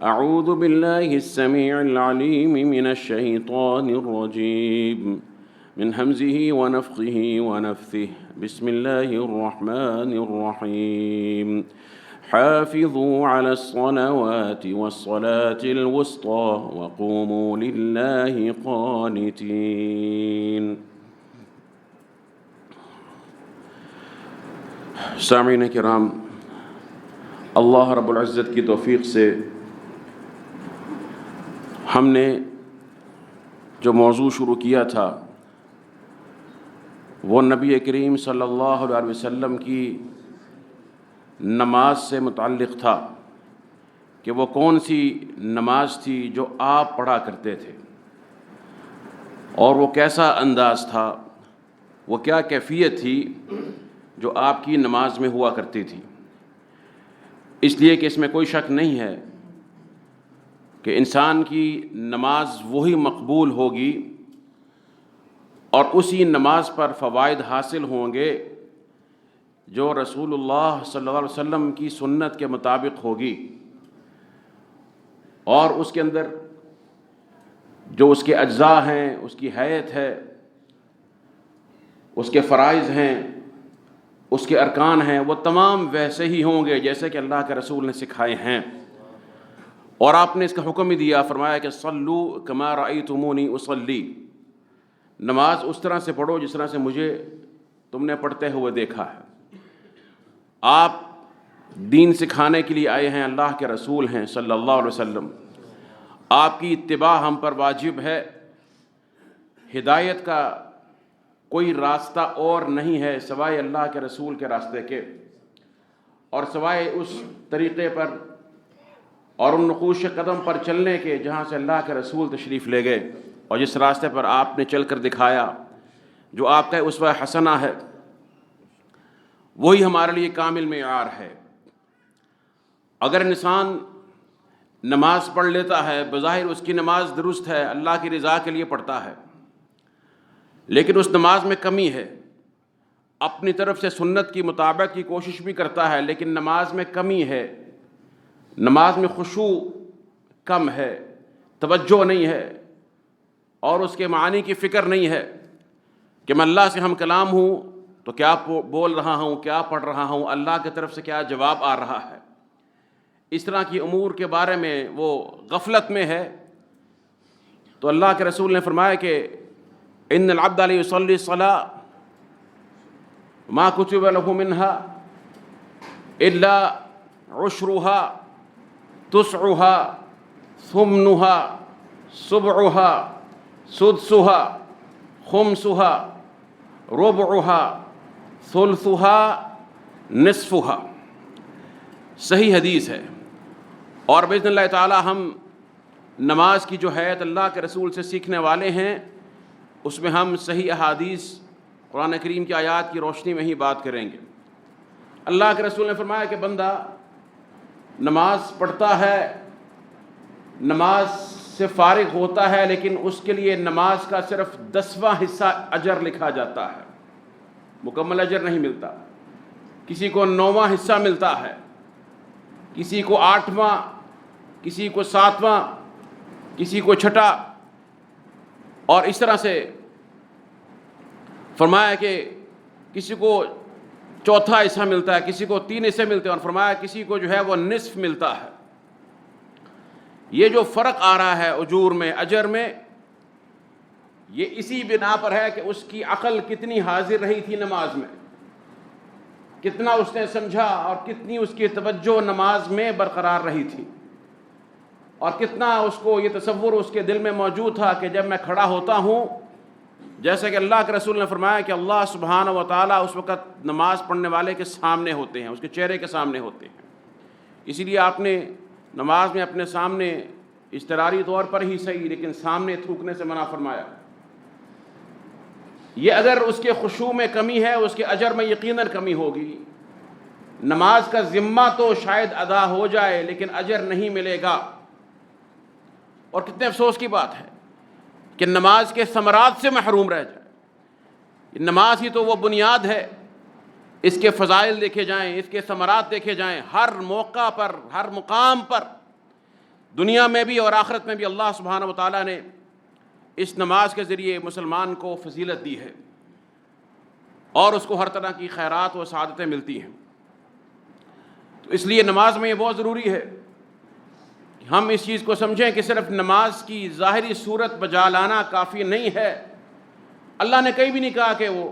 أعوذ بالله السميع العليم من الشيطان الرجيم من همزه ونفخه ونفثه بسم الله الرحمن الرحيم حافظوا على الصلوات والصلاة الوسطى وقوموا لله قانتين۔ سامعین کرام، اللہ رب العزت کی توفیق سے ہم نے جو موضوع شروع کیا تھا وہ نبی کریم صلی اللہ علیہ وسلم کی نماز سے متعلق تھا کہ وہ کون سی نماز تھی جو آپ پڑھا کرتے تھے، اور وہ کیسا انداز تھا، وہ کیا کیفیت تھی جو آپ کی نماز میں ہوا کرتی تھی۔ اس لیے کہ اس میں کوئی شک نہیں ہے کہ انسان کی نماز وہی مقبول ہوگی اور اسی نماز پر فوائد حاصل ہوں گے جو رسول اللہ صلی اللہ علیہ وسلم کی سنت کے مطابق ہوگی، اور اس کے اندر جو اس کے اجزاء ہیں، اس کی حیت ہے، اس کے فرائض ہیں، اس کے ارکان ہیں، وہ تمام ویسے ہی ہوں گے جیسے کہ اللہ کے رسول نے سکھائے ہیں۔ اور آپ نے اس کا حکم بھی دیا، فرمایا کہ صلو کما رأیتمونی اصلی، نماز اس طرح سے پڑھو جس طرح سے مجھے تم نے پڑھتے ہوئے دیکھا ہے۔ آپ دین سکھانے کے لیے آئے ہیں، اللہ کے رسول ہیں صلی اللہ علیہ وسلم، آپ کی اتباع ہم پر واجب ہے۔ ہدایت کا کوئی راستہ اور نہیں ہے سوائے اللہ کے رسول کے راستے کے، اور سوائے اس طریقے پر اور ان نقوش قدم پر چلنے کے جہاں سے اللہ کے رسول تشریف لے گئے، اور جس راستے پر آپ نے چل کر دکھایا، جو آپ کا اسوہ حسنہ ہے، وہی ہمارے لیے کامل معیار ہے۔ اگر انسان نماز پڑھ لیتا ہے، بظاہر اس کی نماز درست ہے، اللہ کی رضا کے لیے پڑھتا ہے، لیکن اس نماز میں کمی ہے، اپنی طرف سے سنت کی مطابق کی کوشش بھی کرتا ہے لیکن نماز میں کمی ہے، نماز میں خشوع کم ہے، توجہ نہیں ہے، اور اس کے معنی کی فکر نہیں ہے کہ میں اللہ سے ہم کلام ہوں تو کیا بول رہا ہوں، کیا پڑھ رہا ہوں، اللہ کی طرف سے کیا جواب آ رہا ہے، اس طرح کی امور کے بارے میں وہ غفلت میں ہے، تو اللہ کے رسول نے فرمایا کہ ان العبد لیصلی الصلاۃ ما کتب له منها الا عشرها تسعها ثمنها سبعها سدسها خمسها ربعها ثلثها نصفها۔ صحیح حدیث ہے، اور باذن اللہ تعالی ہم نماز کی جو حیت اللہ کے رسول سے سیکھنے والے ہیں، اس میں ہم صحیح احادیث قرآن کریم کی آیات کی روشنی میں ہی بات کریں گے۔ اللہ کے رسول نے فرمایا کہ بندہ نماز پڑھتا ہے، نماز سے فارغ ہوتا ہے، لیکن اس کے لیے نماز کا صرف 10واں حصہ اجر لکھا جاتا ہے، مکمل اجر نہیں ملتا۔ کسی کو 9واں حصہ ملتا ہے، کسی کو 8واں، کسی کو 7واں، کسی کو 6، اور اس طرح سے فرمایا کہ کسی کو 4تھا حصہ ملتا ہے، کسی کو 3 حصے ملتے ہیں، اور فرمایا کسی کو جو ہے وہ نصف ملتا ہے۔ یہ جو فرق آ رہا ہے اجور میں، اجر میں، یہ اسی بنا پر ہے کہ اس کی عقل کتنی حاضر رہی تھی نماز میں، کتنا اس نے سمجھا، اور کتنی اس کی توجہ نماز میں برقرار رہی تھی، اور کتنا اس کو یہ تصور اس کے دل میں موجود تھا کہ جب میں کھڑا ہوتا ہوں، جیسے کہ اللہ کے رسول نے فرمایا کہ اللہ سبحانہ و تعالیٰ اس وقت نماز پڑھنے والے کے سامنے ہوتے ہیں، اس کے چہرے کے سامنے ہوتے ہیں۔ اسی لیے آپ نے نماز میں اپنے سامنے اضطراری طور پر ہی صحیح لیکن سامنے تھوکنے سے منع فرمایا۔ یہ اگر اس کے خشوع میں کمی ہے، اس کے اجر میں یقیناً کمی ہوگی۔ نماز کا ذمہ تو شاید ادا ہو جائے لیکن اجر نہیں ملے گا، اور کتنے افسوس کی بات ہے کہ نماز کے ثمرات سے محروم رہ جائے۔ نماز ہی تو وہ بنیاد ہے، اس کے فضائل دیکھے جائیں، اس کے ثمرات دیکھے جائیں، ہر موقع پر، ہر مقام پر دنیا میں بھی اور آخرت میں بھی اللہ سبحانہ و تعالیٰ نے اس نماز کے ذریعے مسلمان کو فضیلت دی ہے اور اس کو ہر طرح کی خیرات و سعادتیں ملتی ہیں۔ تو اس لیے نماز میں یہ بہت ضروری ہے کہ ہم اس چیز کو سمجھیں کہ صرف نماز کی ظاہری صورت بجا لانا کافی نہیں ہے۔ اللہ نے کہیں بھی نہیں کہا کہ وہ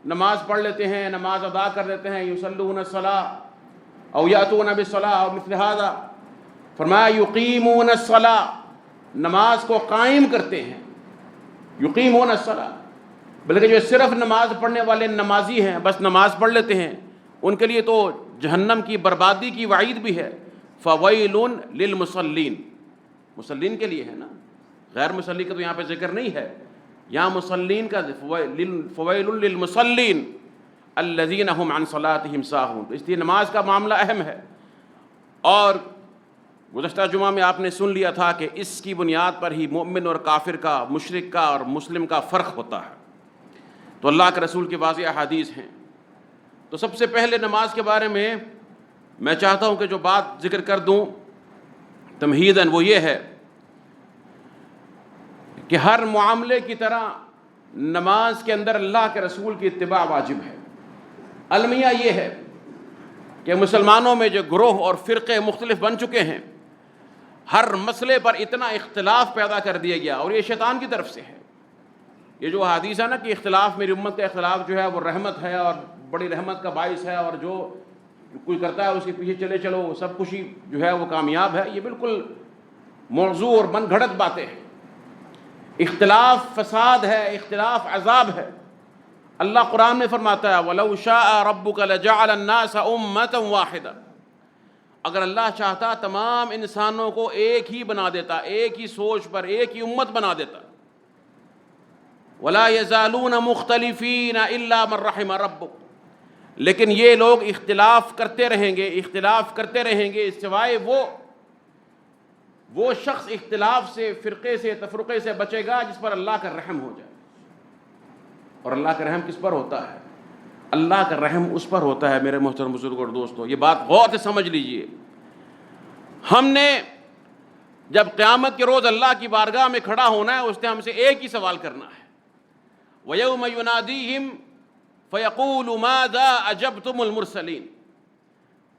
نماز پڑھ لیتے ہیں، نماز ادا کر دیتے ہیں، یصلون الصلاۃ او یاتون بالصلاۃ او مثل ھذا۔ فرمایا یقیمون الصلاۃ، نماز کو قائم کرتے ہیں، یقیمون الصلاۃ، بلکہ جو صرف نماز پڑھنے والے نمازی ہیں، بس نماز پڑھ لیتے ہیں، ان کے لیے تو جہنم کی بربادی کی وعید بھی ہے۔ فویل للمصلین، مصلین کے لیے ہے نا، غیر مصلی کا تو یہاں پہ ذکر نہیں ہے، یہاں مصلین کا فویل للمصلین الذین هم عن صلاتهم ساہون۔ اس لیے نماز کا معاملہ اہم ہے، اور گزشتہ جمعہ میں آپ نے سن لیا تھا کہ اس کی بنیاد پر ہی مومن اور کافر کا، مشرک کا اور مسلم کا فرق ہوتا ہے۔ تو اللہ کے رسول کی واضح احادیث ہیں۔ تو سب سے پہلے نماز کے بارے میں میں چاہتا ہوں کہ جو بات ذکر کر دوں تمہیداً، وہ یہ ہے کہ ہر معاملے کی طرح نماز کے اندر اللہ کے رسول کی اتباع واجب ہے۔ المیہ یہ ہے کہ مسلمانوں میں جو گروہ اور فرقے مختلف بن چکے ہیں، ہر مسئلے پر اتنا اختلاف پیدا کر دیا گیا، اور یہ شیطان کی طرف سے ہے۔ یہ جو حدیث ہے نا کہ اختلاف، میری امت کا اختلاف جو ہے وہ رحمت ہے اور بڑی رحمت کا باعث ہے، اور جو کوئی کرتا ہے اس کے پیچھے چلے چلو، سب کچھ ہی جو ہے وہ کامیاب ہے، یہ بالکل موضوع اور من گھڑت باتیں ہیں۔ اختلاف فساد ہے، اختلاف عذاب ہے۔ اللہ قرآن میں فرماتا ہے وَلَوْ شَاءَ رَبُّكَ لَجَعَلَ النَّاسَ أُمَّةً وَاحِدَةً، اگر اللہ چاہتا تمام انسانوں کو ایک ہی بنا دیتا، ایک ہی سوچ پر، ایک ہی امت بنا دیتا۔ وَلَا يَزَالُونَ مُخْتَلِفِينَ إِلَّا مَن رَحِمَ رَبُّكَ، لیکن یہ لوگ اختلاف کرتے رہیں گے، اختلاف کرتے رہیں گے، سوائے وہ شخص اختلاف سے، فرقے سے، تفرقے سے بچے گا جس پر اللہ کا رحم ہو جائے۔ اور اللہ کا رحم کس پر ہوتا ہے؟ اللہ کا رحم اس پر ہوتا ہے میرے محترم بزرگ اور دوستو، یہ بات غور سے سمجھ لیجئے۔ ہم نے جب قیامت کے روز اللہ کی بارگاہ میں کھڑا ہونا ہے، اس نے ہم سے ایک ہی سوال کرنا ہے، وَيَوْمَ يُنَادِيهِمْ فَيَقُولُ مَاذَا أَجَبْتُمُ الْمُرْسَلِينَ،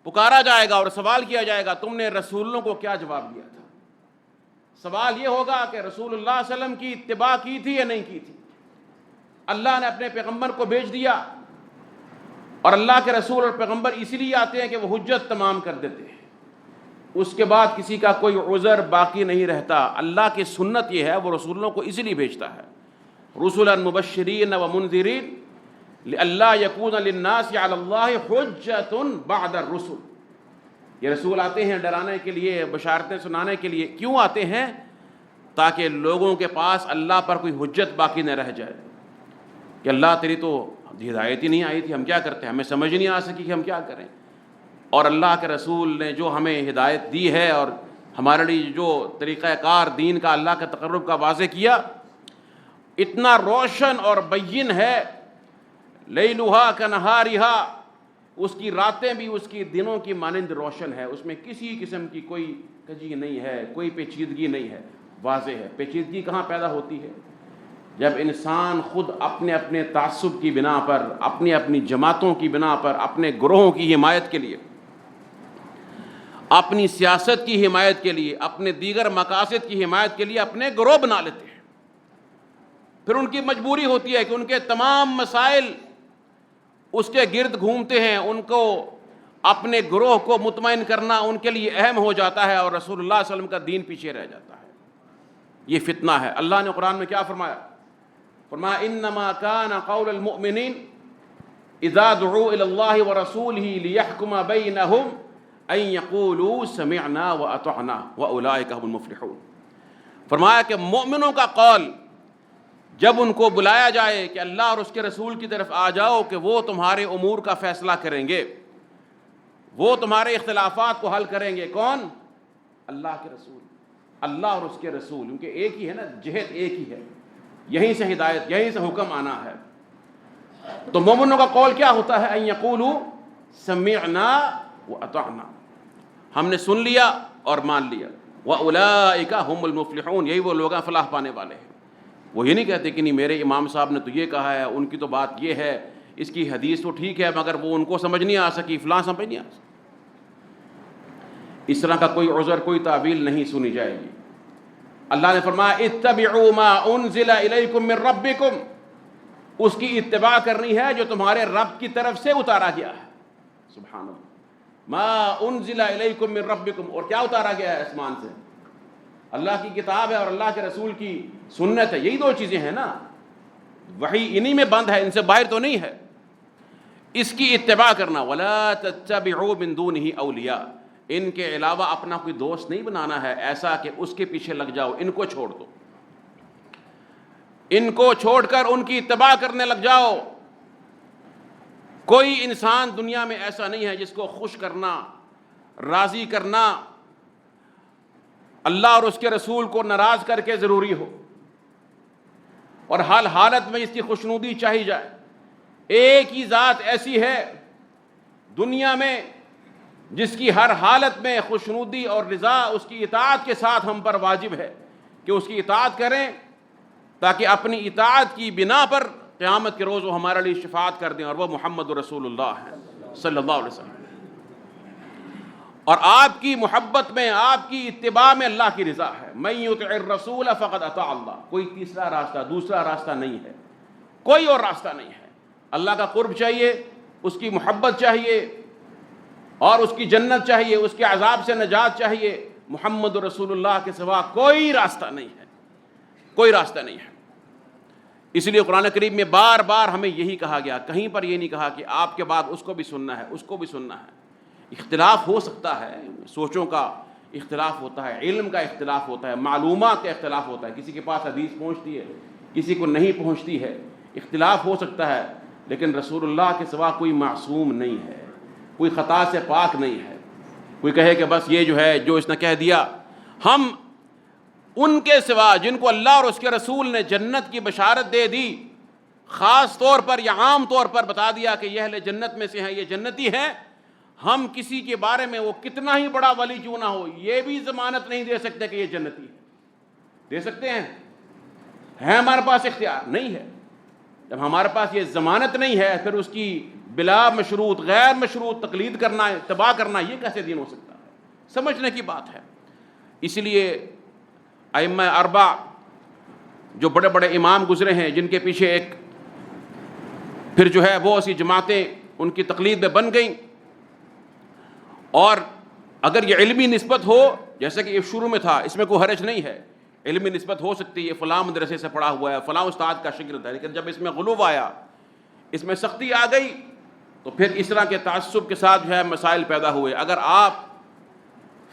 پکارا جائے گا اور سوال کیا جائے گا تم نے رسولوں کو کیا جواب دیا تھا۔ سوال یہ ہوگا کہ رسول اللہ صلی اللہ علیہ وسلم کی اتباع کی تھی یا نہیں کی تھی۔ اللہ نے اپنے پیغمبر کو بھیج دیا، اور اللہ کے رسول اور پیغمبر اسی لیے آتے ہیں کہ وہ حجت تمام کر دیتے ہیں، اس کے بعد کسی کا کوئی عذر باقی نہیں رہتا۔ اللہ کی سنت یہ ہے، وہ رسولوں کو اسی لیے بھیجتا ہے، رسلا مبشرین ومنذرین لئلا یکون للناس علی اللہ حجۃ بعد الرسل۔ یہ رسول آتے ہیں ڈرانے کے لیے، بشارتیں سنانے کے لیے۔ کیوں آتے ہیں؟ تاکہ لوگوں کے پاس اللہ پر کوئی حجت باقی نہ رہ جائے کہ اللہ تیری تو ہدایت ہی نہیں آئی تھی، ہم کیا کرتے ہیں، ہمیں سمجھ نہیں آ سکی کہ ہم کیا کریں۔ اور اللہ کے رسول نے جو ہمیں ہدایت دی ہے اور ہمارے لیے جو طریقہ کار دین کا، اللہ کے تقرب کا واضح کیا، اتنا روشن اور بین ہے، لیلھا کنہارھا، اس کی راتیں بھی اس کی دنوں کی مانند روشن ہے، اس میں کسی قسم کی کوئی کجی نہیں ہے، کوئی پیچیدگی نہیں ہے، واضح ہے۔ پیچیدگی کہاں پیدا ہوتی ہے؟ جب انسان خود اپنے اپنے تعصب کی بنا پر، اپنی اپنی جماعتوں کی بنا پر، اپنے گروہوں کی حمایت کے لیے، اپنی سیاست کی حمایت کے لیے، اپنے دیگر مقاصد کی حمایت کے لیے اپنے گروہ بنا لیتے ہیں، پھر ان کی مجبوری ہوتی ہے کہ ان کے تمام مسائل اس کے گرد گھومتے ہیں، ان کو اپنے گروہ کو مطمئن کرنا ان کے لیے اہم ہو جاتا ہے، اور رسول اللہ صلی اللہ علیہ وسلم کا دین پیچھے رہ جاتا ہے۔ یہ فتنہ ہے۔ اللہ نے قرآن میں کیا فرمایا؟ فرمایا انما کان قول المؤمنین اذا دعوا الی اللہ ورسولہ لیحکم بینہم ان یقولوا سمعنا واطعنا واولئک هم المفلحون۔ فرمایا کہ مومنوں کا قول جب ان کو بلایا جائے کہ اللہ اور اس کے رسول کی طرف آ جاؤ کہ وہ تمہارے امور کا فیصلہ کریں گے، وہ تمہارے اختلافات کو حل کریں گے۔ کون؟ اللہ کے رسول، اللہ اور اس کے رسول، کیونکہ ایک ہی ہے نا، جہت ایک ہی ہے، یہیں سے ہدایت، یہیں سے حکم آنا ہے۔ تو مومنوں کا قول کیا ہوتا ہے؟ ان یقولوا سمعنا واطعنا، ہم نے سن لیا اور مان لیا۔ وَأُولَٰئِكَ هُمُ الْمُفْلِحُونَ، یہی وہ لوگ ہیں فلاح پانے والے ہیں۔ وہ یہ نہیں کہتے کہ نہیں میرے امام صاحب نے تو یہ کہا ہے، ان کی تو بات یہ ہے، اس کی حدیث تو ٹھیک ہے مگر وہ ان کو سمجھ نہیں آ سکی، فلاں سمجھ نہیں آ سکی۔ اس طرح کا کوئی عذر، کوئی تعویل نہیں سنی جائے گی۔ اللہ نے فرمایا اتبعوا ما انزل الیکم من ربکم، اس کی اتباع کرنی ہے جو تمہارے رب کی طرف سے اتارا گیا ہے۔ سبحان اللہ، ما انزل الیکم من ربکم، اور کیا اتارا گیا ہے آسمان سے؟ اللہ کی کتاب ہے اور اللہ کے رسول کی سنت ہے، یہی دو چیزیں ہیں نا، وحی انہی میں بند ہے، ان سے باہر تو نہیں ہے۔ اس کی اتباع کرنا، ولا تتبعوا من دونہ اولیاء، ان کے علاوہ اپنا کوئی دوست نہیں بنانا ہے ایسا کہ اس کے پیچھے لگ جاؤ، ان کو چھوڑ دو، ان کو چھوڑ کر ان کی اتباع کرنے لگ جاؤ۔ کوئی انسان دنیا میں ایسا نہیں ہے جس کو خوش کرنا، راضی کرنا، اللہ اور اس کے رسول کو ناراض کر کے ضروری ہو، اور حال حالت میں اس کی خوشنودی چاہی جائے۔ ایک ہی ذات ایسی ہے دنیا میں جس کی ہر حالت میں خوشنودی اور رضا اس کی اطاعت کے ساتھ ہم پر واجب ہے کہ اس کی اطاعت کریں، تاکہ اپنی اطاعت کی بنا پر قیامت کے روز وہ ہمارے لیے شفاعت کر دیں، اور وہ محمد رسول اللہ ہے صلی اللہ علیہ وسلم۔ اور آپ کی محبت میں، آپ کی اتباع میں اللہ کی رضا ہے۔ من یطع الرسول فقد اطاع اللہ، کوئی تیسرا راستہ، دوسرا راستہ نہیں ہے، کوئی اور راستہ نہیں ہے۔ اللہ کا قرب چاہیے، اس کی محبت چاہیے، اور اس کی جنت چاہیے، اس کے عذاب سے نجات چاہیے۔ محمد رسول اللہ کے سوا کوئی راستہ نہیں ہے، کوئی راستہ نہیں ہے۔ اس لیے قرآن کریم میں بار بار ہمیں یہی کہا گیا، کہیں پر یہ نہیں کہا کہ آپ کے بعد اس کو بھی سننا ہے، اس کو بھی سننا ہے۔ اختلاف ہو سکتا ہے، سوچوں کا اختلاف ہوتا ہے، علم کا اختلاف ہوتا ہے، معلومات کا اختلاف ہوتا ہے، کسی کے پاس حدیث پہنچتی ہے، کسی کو نہیں پہنچتی ہے، اختلاف ہو سکتا ہے، لیکن رسول اللہ کے سوا کوئی معصوم نہیں ہے، کوئی خطا سے پاک نہیں ہے۔ کوئی کہے کہ بس یہ جو ہے جو اس نے کہہ دیا، ہم ان کے سوا جن کو اللہ اور اس کے رسول نے جنت کی بشارت دے دی، خاص طور پر یا عام طور پر بتا دیا کہ یہ اہل جنت میں سے ہیں، یہ جنتی ہیں، ہم کسی کے بارے میں وہ کتنا ہی بڑا ولی کیوں نہ ہو یہ بھی ضمانت نہیں دے سکتے کہ یہ جنتی ہے۔ دے سکتے ہیں؟ ہے ہمارے پاس اختیار؟ نہیں ہے۔ جب ہمارے پاس یہ ضمانت نہیں ہے، پھر اس کی بلا مشروط، غیر مشروط تقلید کرنا، اتباع کرنا، یہ کیسے دین ہو سکتا ہے؟ سمجھنے کی بات ہے۔ اس لیے ائمہ اربع جو بڑے بڑے امام گزرے ہیں، جن کے پیچھے ایک پھر جو ہے وہ ایسی جماعتیں ان کی تقلید میں بن گئیں، اور اگر یہ علمی نسبت ہو، جیسے کہ یہ شروع میں تھا، اس میں کوئی حرج نہیں ہے، علمی نسبت ہو سکتی ہے، فلاں مدرسے سے پڑھا ہوا ہے، فلاں استاد کا شاگرد ہے، لیکن جب اس میں غلو آیا، اس میں سختی آ گئی، تو پھر اس طرح کے تعصب کے ساتھ جو ہے مسائل پیدا ہوئے۔ اگر آپ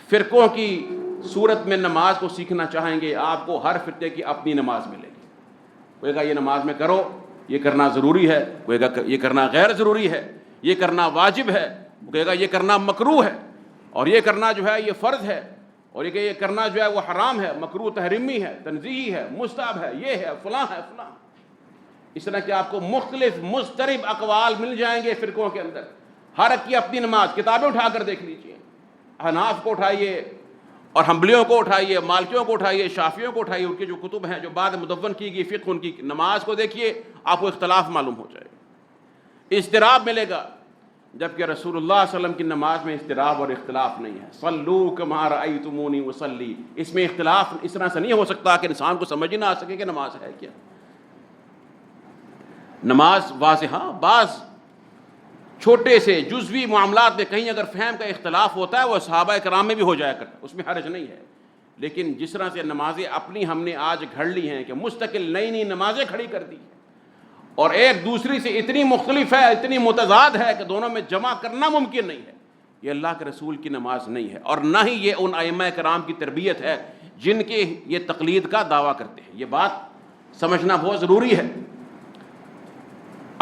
فرقوں کی صورت میں نماز کو سیکھنا چاہیں گے، آپ کو ہر فرقے کی اپنی نماز ملے گی۔ کوئی کہا یہ نماز میں کرو، یہ کرنا ضروری ہے، کوئی کہا یہ کرنا غیر ضروری ہے، یہ کرنا واجب ہے، کہے گا یہ کرنا مکروہ ہے، اور یہ کرنا جو ہے یہ فرض ہے، اور یہ کرنا جو ہے وہ حرام ہے، مکروہ تحریمی ہے، تنزیہی ہے، مستحب ہے، یہ ہے، فلاں ہے، فلاں۔ اس طرح کہ آپ کو مختلف مضطرب اقوال مل جائیں گے فرقوں کے اندر، ہر ایک کی اپنی نماز۔ کتابیں اٹھا کر دیکھ لیجئے، حناف کو اٹھائیے، اور حنبلیوں کو اٹھائیے، مالکیوں کو اٹھائیے، شافعیوں کو اٹھائیے، ان کی جو کتب ہیں جو بعد مدون کی گئی فقہ، ان کی نماز کو دیکھیے، آپ کو اختلاف معلوم ہو جائے گا، اضطراب ملے گا، جبکہ رسول اللہ صلی اللہ علیہ وسلم کی نماز میں اضطراب اور اختلاف نہیں ہے۔ صلو کما رأیتمونی اصلی، اس میں اختلاف اس طرح سے نہیں ہو سکتا کہ انسان کو سمجھ ہی نہ آ سکے کہ نماز ہے کیا۔ نماز واضح، بعض چھوٹے سے جزوی معاملات میں کہیں اگر فہم کا اختلاف ہوتا ہے وہ صحابہ کرام میں بھی ہو جایا کرتا ہے، اس میں حرج نہیں ہے، لیکن جس طرح سے نمازیں اپنی ہم نے آج گھڑ لی ہیں کہ مستقل نئی نئی نمازیں کھڑی کر دی ہیں، اور ایک دوسری سے اتنی مختلف ہے، اتنی متضاد ہے کہ دونوں میں جمع کرنا ممکن نہیں ہے، یہ اللہ کے رسول کی نماز نہیں ہے، اور نہ ہی یہ ان ائمہ کرام کی تربیت ہے جن کے یہ تقلید کا دعویٰ کرتے ہیں۔ یہ بات سمجھنا بہت ضروری ہے۔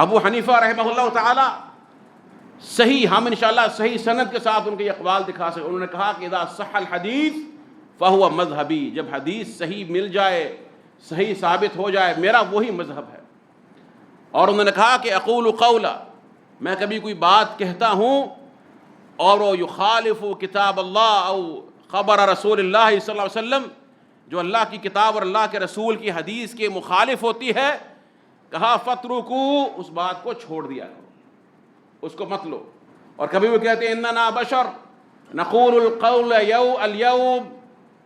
ابو حنیفہ رحمہ اللہ تعالی صحیح، ہم انشاءاللہ صحیح سند کے ساتھ ان کے اقوال دکھا سکتے، انہوں نے کہا کہ اذا صح الحدیث فہو مذہبی، جب حدیث صحیح مل جائے، صحیح ثابت ہو جائے، میرا وہی مذہب ہے۔ اور انہوں نے کہا کہ اقول قولا، میں کبھی کوئی بات کہتا ہوں اور وہ یخالف کتاب اللہ او خبر رسول اللہ صلی اللہ علیہ وسلم، جو اللہ کی کتاب اور اللہ کے رسول کی حدیث کے مخالف ہوتی ہے، کہا فَاتْرُكُوا، اس بات کو چھوڑ دیا کرو، اس کو مت لو۔ اور کبھی وہ کہتے ہیں اِنَّنَا بَشَرٌ نَقُولُ الْقَوْلَ الْيَوْمَ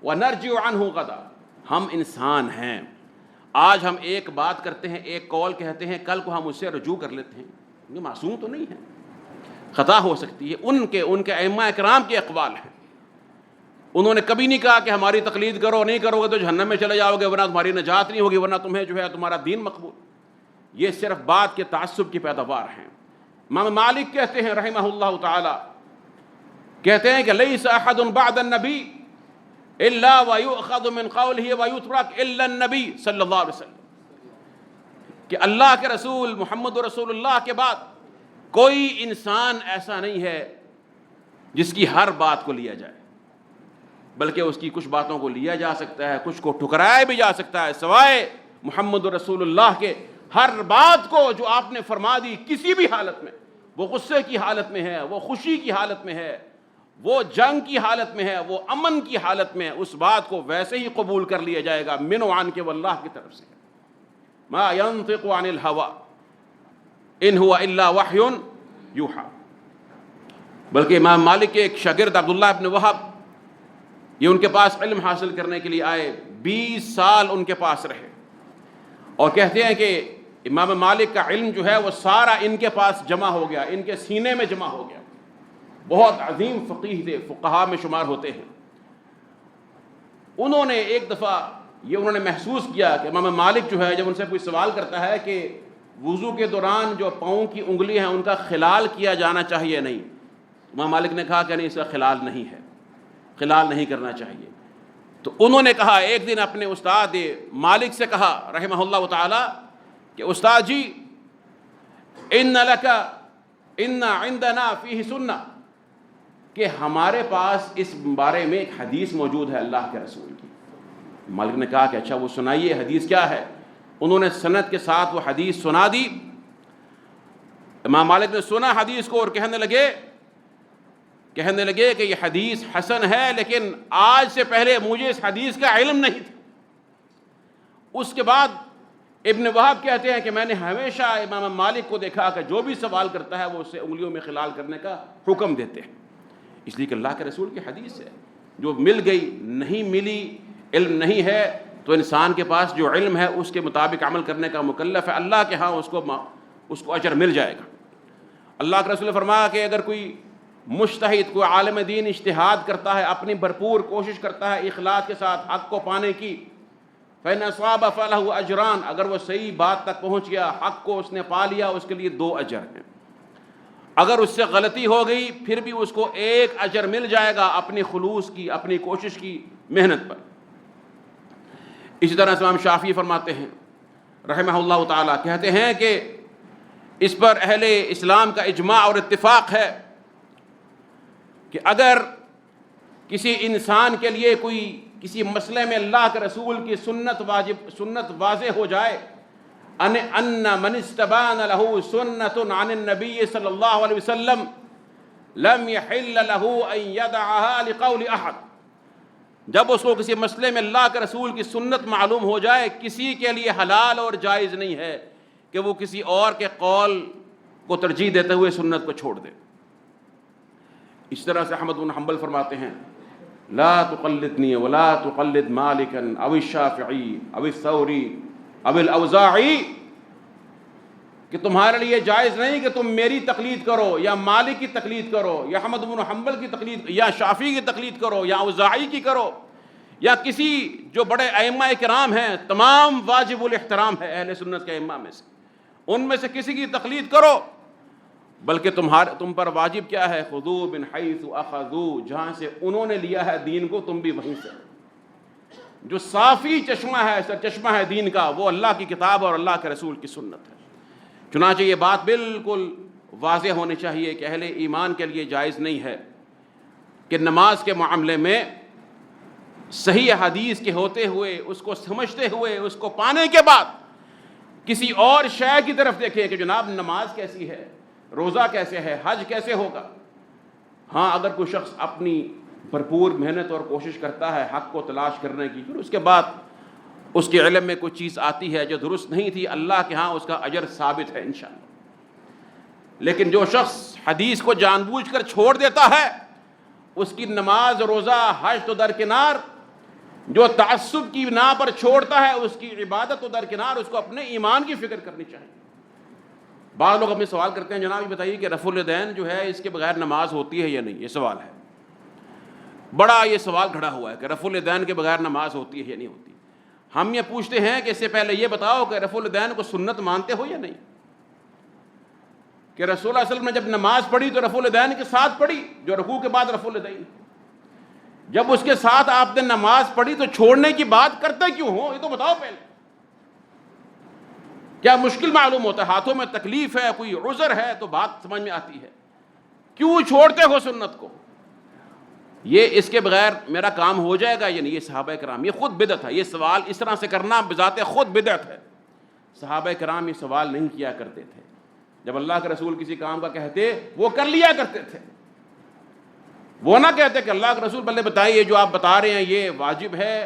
وَنَرْجِعُ عَنْهُ غَدًا، ہم انسان ہیں، آج ہم ایک بات کرتے ہیں، ایک قول کہتے ہیں، کل کو ہم اس سے رجوع کر لیتے ہیں۔ یہ معصوم تو نہیں ہے، خطا ہو سکتی ہے، ان کے ائمہ اکرام کے اقوال ہیں۔ انہوں نے کبھی نہیں کہا کہ ہماری تقلید کرو، نہیں کرو گے تو جہنم میں چلے جاؤ گے، ورنہ تمہاری نجات نہیں ہوگی، ورنہ تمہیں جو ہے تمہارا دین مقبول۔ یہ صرف بات کے تعصب کی پیداوار ہیں۔ امام مالک کہتے ہیں رحمہ اللہ تعالی، کہتے ہیں کہ لیس احد بعد النبی الا ویؤخذ من قولہ ویترک الا النبی صلی اللہ علیہ وسلم، کہ اللہ کے رسول محمد رسول اللہ کے بعد کوئی انسان ایسا نہیں ہے جس کی ہر بات کو لیا جائے، بلکہ اس کی کچھ باتوں کو لیا جا سکتا ہے، کچھ کو ٹھکرایا بھی جا سکتا ہے، سوائے محمد رسول اللہ کے ہر بات کو جو آپ نے فرما دی، کسی بھی حالت میں، وہ غصے کی حالت میں ہے، وہ خوشی کی حالت میں ہے، وہ جنگ کی حالت میں ہے، وہ امن کی حالت میں، اس بات کو ویسے ہی قبول کر لیا جائے گا، من و عن کے واللہ کی طرف سے۔ ما ينطق عن الهوى ان هو الا وحی یوحی۔ بلکہ امام مالک کے ایک شاگرد عبداللہ ابن وہب، یہ ان کے پاس علم حاصل کرنے کے لیے آئے، 20 سال ان کے پاس رہے، اور کہتے ہیں کہ امام مالک کا علم جو ہے وہ سارا ان کے پاس جمع ہو گیا، ان کے سینے میں جمع ہو گیا۔ بہت عظیم فقیہ تھے، فقہا میں شمار ہوتے ہیں۔ انہوں نے ایک دفعہ یہ انہوں نے محسوس کیا کہ امام مالک جو ہے جب ان سے کوئی سوال کرتا ہے کہ وضو کے دوران جو پاؤں کی انگلی ہیں ان کا خلال کیا جانا چاہیے نہیں، امام مالک نے کہا کہ نہیں، اس کا خلال نہیں ہے، خلال نہیں کرنا چاہیے۔ تو انہوں نے کہا ایک دن اپنے استاد مالک سے کہا رحمہ اللہ تعالی کہ استاد جی، ان عندنا فیہ سنہ، کہ ہمارے پاس اس بارے میں ایک حدیث موجود ہے اللہ کے رسول کی۔ مالک نے کہا کہ اچھا وہ سنائیے، حدیث کیا ہے؟ انہوں نے سند کے ساتھ وہ حدیث سنا دی۔ امام مالک نے سنا حدیث کو اور کہنے لگے کہ یہ حدیث حسن ہے، لیکن آج سے پہلے مجھے اس حدیث کا علم نہیں تھا۔ اس کے بعد ابن وہب کہتے ہیں کہ میں نے ہمیشہ امام مالک کو دیکھا کہ جو بھی سوال کرتا ہے وہ اس سے انگلیوں میں خلال کرنے کا حکم دیتے ہیں، اس لیے کہ اللہ کے رسول کی حدیث ہے، جو مل گئی، نہیں ملی، علم نہیں ہے تو انسان کے پاس جو علم ہے اس کے مطابق عمل کرنے کا مکلف ہے، اللہ کے ہاں اس کو اجر مل جائے گا۔ اللہ کے رسول نے فرمایا کہ اگر کوئی مجتہد، کوئی عالم دین اجتہاد کرتا ہے، اپنی بھرپور کوشش کرتا ہے اخلاص کے ساتھ حق کو پانے کی، فإن أصاب فله أجران، اگر وہ صحیح بات تک پہنچ گیا، حق کو اس نے پا لیا، اس کے لیے 2 اجر ہیں۔ اگر اس سے غلطی ہو گئی پھر بھی اس کو 1 اجر مل جائے گا اپنی خلوص کی، اپنی کوشش کی، محنت پر۔ اسی طرح امام شافعی فرماتے ہیں رحمہ اللہ تعالی، کہتے ہیں کہ اس پر اہل اسلام کا اجماع اور اتفاق ہے کہ اگر کسی انسان کے لیے کسی مسئلے میں اللہ کے رسول کی سنت واضح ہو جائے، ان من استبان له سنت عن النبی صلی اللہ علیہ وسلم لم يحل له ان يدعها لقول احد، جب اس کو کسی مسئلے میں اللہ کے رسول کی سنت معلوم ہو جائے، کسی کے لیے حلال اور جائز نہیں ہے کہ وہ کسی اور کے قول کو ترجیح دیتے ہوئے سنت کو چھوڑ دے۔ اس طرح سے احمد بن حنبل فرماتے ہیں لا تقلدنی ولا تقلد مالکا او الشافعی او الثوری او الاوزاعی، کہ تمہارے لیے جائز نہیں کہ تم میری تقلید کرو یا مالک کی تقلید کرو یا احمد بن حنبل کی تقلید یا شافعی کی تقلید کرو یا اوزاعی کی کرو یا کسی جو بڑے ائمہ کرام ہیں، تمام واجب الاحترام ہے اہل سنت کے ائمہ میں سے، ان میں سے کسی کی تقلید کرو، بلکہ تم پر واجب کیا ہے؟ خذوا من حیث اخذوا، جہاں سے انہوں نے لیا ہے دین کو تم بھی وہیں سے۔ جو صافی چشمہ ہے، سرچشمہ ہے دین کا، وہ اللہ کی کتاب اور اللہ کے رسول کی سنت ہے۔ چنانچہ یہ بات بالکل واضح ہونی چاہیے کہ اہل ایمان کے لیے جائز نہیں ہے کہ نماز کے معاملے میں صحیح حدیث کے ہوتے ہوئے، اس کو سمجھتے ہوئے، اس کو پانے کے بعد کسی اور شے کی طرف دیکھیں کہ جناب نماز کیسی ہے، روزہ کیسے ہے، حج کیسے ہوگا۔ ہاں اگر کوئی شخص اپنی بھرپور محنت اور کوشش کرتا ہے حق کو تلاش کرنے کی، پھر اس کے بعد اس کے علم میں کوئی چیز آتی ہے جو درست نہیں تھی، اللہ کے ہاں اس کا اجر ثابت ہے انشاءاللہ۔ لیکن جو شخص حدیث کو جان بوجھ کر چھوڑ دیتا ہے، اس کی نماز روزہ حج تو درکنار، جو تعصب کی بنا پر چھوڑتا ہے اس کی عبادت تو درکنار، اس کو اپنے ایمان کی فکر کرنی چاہیے۔ بعض لوگ ہمیں سوال کرتے ہیں جناب یہ بتائیے کہ رفع الیدین جو ہے اس کے بغیر نماز ہوتی ہے یا نہیں، یہ سوال ہے، بڑا یہ سوال کھڑا ہوا ہے کہ رفع الیدین کے بغیر نماز ہوتی ہے یا نہیں ہوتی۔ ہم یہ پوچھتے ہیں کہ اس سے پہلے یہ بتاؤ کہ رفع الیدین کو سنت مانتے ہو یا نہیں، کہ رسول اللہ صلی اللہ علیہ وسلم نے جب نماز پڑھی تو رفع الیدین کے ساتھ پڑھی، جو رکوع کے بعد رفع الیدین، جب اس کے ساتھ آپ نے نماز پڑھی تو چھوڑنے کی بات کرتے کیوں ہو، یہ تو بتاؤ پہلے۔ کیا مشکل معلوم ہوتا ہے؟ ہاتھوں میں تکلیف ہے، کوئی عذر ہے تو بات سمجھ میں آتی ہے، کیوں چھوڑتے ہو سنت کو؟ یہ اس کے بغیر میرا کام ہو جائے گا یا نہیں؟ یہ صحابہ کرام، یہ خود بدعت ہے، یہ سوال اس طرح سے کرنا بذات خود بدعت ہے۔ صحابہ کرام یہ سوال نہیں کیا کرتے تھے، جب اللہ کے رسول کسی کام کا کہتے وہ کر لیا کرتے تھے، وہ نہ کہتے کہ اللہ کے رسول پہلے بتائیے جو آپ بتا رہے ہیں یہ واجب ہے،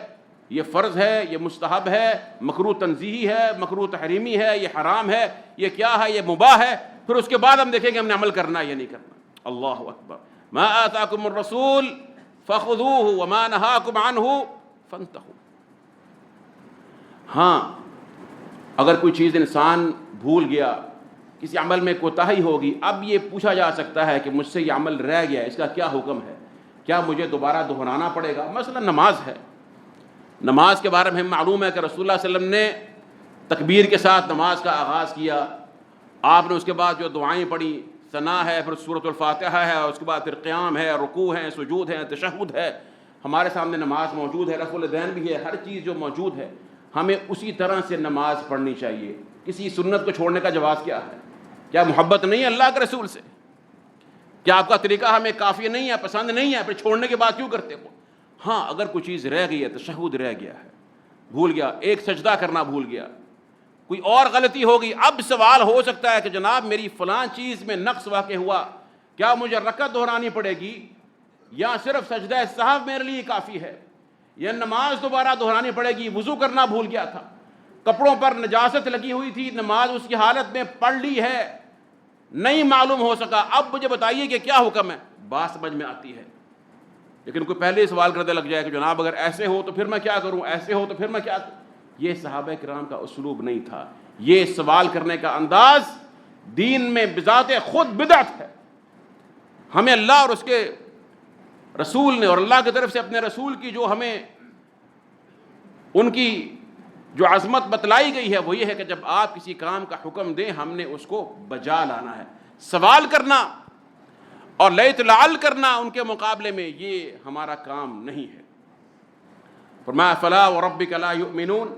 یہ فرض ہے، یہ مستحب ہے، مکروہ تنزیہی ہے، مکروہ تحریمی ہے، یہ حرام ہے، یہ کیا ہے، یہ مباح ہے، پھر اس کے بعد ہم دیکھیں کہ ہم نے عمل کرنا ہے یا نہیں کرنا۔ اللہ اکبر، ما آتاکم الرسول فخذوہ وما نہاکم عنہ فانتہوا۔ ہاں اگر کوئی چیز انسان بھول گیا، کسی عمل میں کوتاہی ہوگی، اب یہ پوچھا جا سکتا ہے کہ مجھ سے یہ عمل رہ گیا، اس کا کیا حکم ہے، کیا مجھے دوبارہ دہرانا پڑے گا؟ مثلا نماز ہے، نماز کے بارے میں ہمیں معلوم ہے کہ رسول اللہ صلی اللہ علیہ وسلم نے تکبیر کے ساتھ نماز کا آغاز کیا، آپ نے اس کے بعد جو دعائیں پڑھی، ثنا ہے، پھر سورۃ الفاتحہ ہے، اور اس کے بعد پھر قیام ہے، رکوع ہے، سجود ہے، تشہد ہے، ہمارے سامنے نماز موجود ہے، رفع الیدین بھی ہے، ہر چیز جو موجود ہے، ہمیں اسی طرح سے نماز پڑھنی چاہیے۔ کسی سنت کو چھوڑنے کا جواز کیا ہے؟ کیا محبت نہیں ہے اللہ کے رسول سے؟ کیا آپ کا طریقہ ہمیں کافی نہیں ہے، پسند نہیں ہے، پھر چھوڑنے کے بعد کیوں کرتے ہو؟ ہاں اگر کوئی چیز رہ گئی ہے، تشہد رہ گیا ہے، بھول گیا، ایک سجدہ کرنا بھول گیا، کوئی اور غلطی ہوگی، اب سوال ہو سکتا ہے کہ جناب میری فلاں چیز میں نقص واقع ہوا، کیا مجھے رکعت دہرانی پڑے گی یا صرف سجدہ سہو میرے لیے کافی ہے، یا نماز دوبارہ دہرانی پڑے گی؟ وضو کرنا بھول گیا تھا، کپڑوں پر نجاست لگی ہوئی تھی، نماز اس کی حالت میں پڑھ لی ہے، نہیں معلوم ہو سکا، اب مجھے بتائیے کہ کیا حکم ہے؟ بات سمجھ میں آتی ہے۔ لیکن کوئی پہلے ہی سوال کرنے لگ جائے کہ جناب اگر ایسے ہو تو پھر میں کیا کروں، ایسے ہو تو پھر میں کیا کروں؟ یہ صحابہ کرام کا اسلوب نہیں تھا، یہ سوال کرنے کا انداز دین میں بذات خود بدعت ہے۔ ہمیں اللہ اور اس کے رسول نے، اور اللہ کی طرف سے اپنے رسول کی جو ہمیں ان کی جو عظمت بتلائی گئی ہے وہ یہ ہے کہ جب آپ کسی کام کا حکم دیں ہم نے اس کو بجا لانا ہے۔ سوال کرنا اور لیتلعل کرنا ان کے مقابلے میں یہ ہمارا کام نہیں ہے۔ فرمایا فلا وربک لا یؤمنون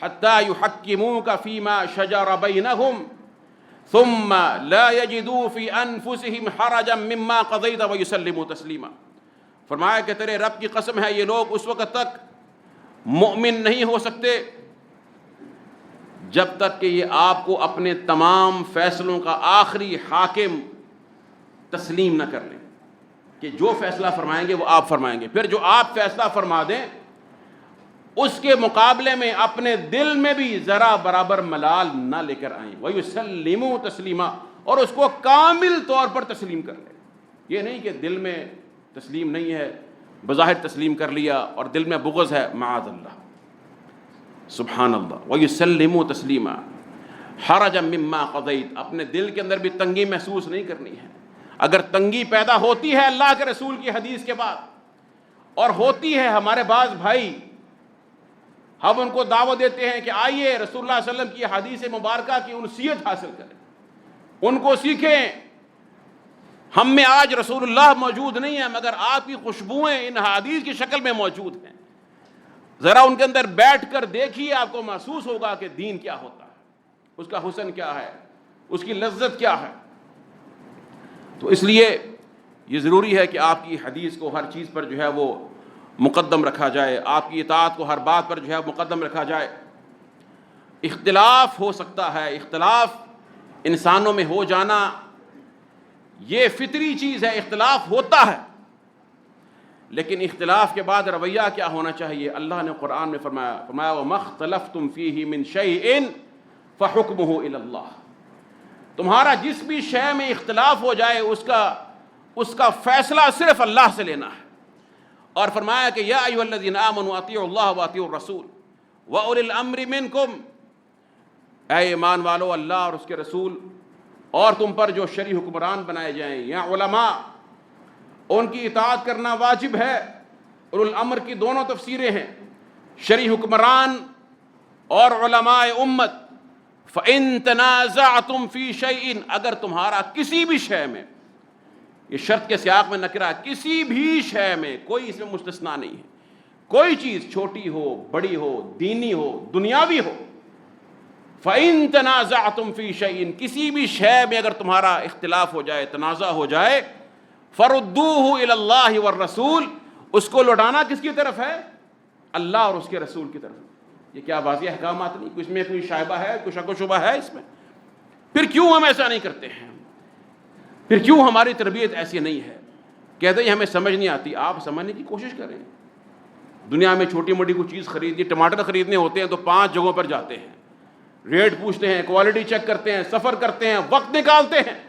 حتی یحکموک فیما شجر بینہم ثم لا یجدوا فی انفسہم حرجا مما قضیت ویسلموا تسلیما۔ فرمایا کہ تیرے رب کی قسم ہے یہ لوگ اس وقت تک مؤمن نہیں ہو سکتے جب تک کہ یہ آپ کو اپنے تمام فیصلوں کا آخری حاکم تسلیم نہ کر لیں، کہ جو فیصلہ فرمائیں گے وہ آپ فرمائیں گے، پھر جو آپ فیصلہ فرما دیں اس کے مقابلے میں اپنے دل میں بھی ذرا برابر ملال نہ لے کر آئیں، وَيُسَلِّمُوا تَسْلِيمًا، اور اس کو کامل طور پر تسلیم کر لیں۔ یہ نہیں کہ دل میں تسلیم نہیں ہے، بظاہر تسلیم کر لیا اور دل میں بغض ہے، معاذ اللہ، سبحان اللہ۔ وَيُسَلِّمُوا تَسْلِيمًا حَرَجًا مِمَّا قَضَيْتَ، اپنے دل کے اندر بھی تنگی محسوس نہیں کرنی ہے۔ اگر تنگی پیدا ہوتی ہے اللہ کے رسول کی حدیث کے بعد، اور ہوتی ہے ہمارے بعض بھائی، ہم ان کو دعوت دیتے ہیں کہ آئیے رسول اللہ صلی اللہ علیہ وسلم کی حدیث مبارکہ کی انسیت حاصل کریں، ان کو سیکھیں۔ ہم میں آج رسول اللہ موجود نہیں ہے مگر آپ کی خوشبوئیں ان حدیث کی شکل میں موجود ہیں، ذرا ان کے اندر بیٹھ کر دیکھیے، آپ کو محسوس ہوگا کہ دین کیا ہوتا ہے، اس کا حسن کیا ہے، اس کی لذت کیا ہے۔ تو اس لیے یہ ضروری ہے کہ آپ کی حدیث کو ہر چیز پر جو ہے وہ مقدم رکھا جائے، آپ کی اطاعت کو ہر بات پر جو ہے مقدم رکھا جائے۔ اختلاف ہو سکتا ہے، اختلاف انسانوں میں ہو جانا، یہ فطری چیز ہے، اختلاف ہوتا ہے، لیکن اختلاف کے بعد رویہ کیا ہونا چاہیے؟ اللہ نے قرآن میں فرمایا وَمَا اخْتَلَفْتُمْ فِيهِ مِنْ شَيْءٍ فَحُكْمُهُ إِلَى اللَّهِ، تمہارا جس بھی شے میں اختلاف ہو جائے اس کا فیصلہ صرف اللہ سے لینا ہے۔ اور فرمایا کہ یا ایھا الذین آمنوا اطیعوا اللہ واطیعوا الرسول واولی الامر منکم، اے ایمان والو اللہ اور اس کے رسول اور تم پر جو شرعی حکمران بنائے جائیں یا علماء، ان کی اطاعت کرنا واجب ہے۔ اولو الامر کی دونوں تفسیریں ہیں، شرعی حکمران اور علماء امت۔ فَإِن تَنَازَعْتُمْ فِي شَيْءٍ، اگر تمہارا کسی بھی شے میں، یہ شرط کے سیاق میں نکرہ، کسی بھی شے میں، کوئی اس میں مستثنیٰ نہیں ہے، کوئی چیز چھوٹی ہو بڑی ہو دینی ہو دنیاوی ہو، فَإِن تَنَازَعْتُمْ فِي شَيْءٍ، کسی بھی شے میں اگر تمہارا اختلاف ہو جائے، تنازع ہو جائے، فَرُدُّوهُ إِلَى اللَّهِ وَالرَّسُولِ، اس کو لوٹانا کس کی طرف ہے؟ اللہ اور اس کے رسول کی طرف۔ یہ کیا واضح احکامات نہیں؟ اس میں کوئی شائبہ ہے، کوئی شک و شبہ ہے اس میں؟ پھر کیوں ہم ایسا نہیں کرتے ہیں؟ پھر کیوں ہماری تربیت ایسی نہیں ہے؟ کہتے ہیں ہمیں سمجھ نہیں آتی۔ آپ سمجھنے کی کوشش کریں۔ دنیا میں چھوٹی موٹی کوئی چیز خریدنی، ٹماٹر خریدنے ہوتے ہیں تو 5 جگہوں پر جاتے ہیں، ریٹ پوچھتے ہیں، کوالٹی چیک کرتے ہیں، سفر کرتے ہیں، وقت نکالتے ہیں۔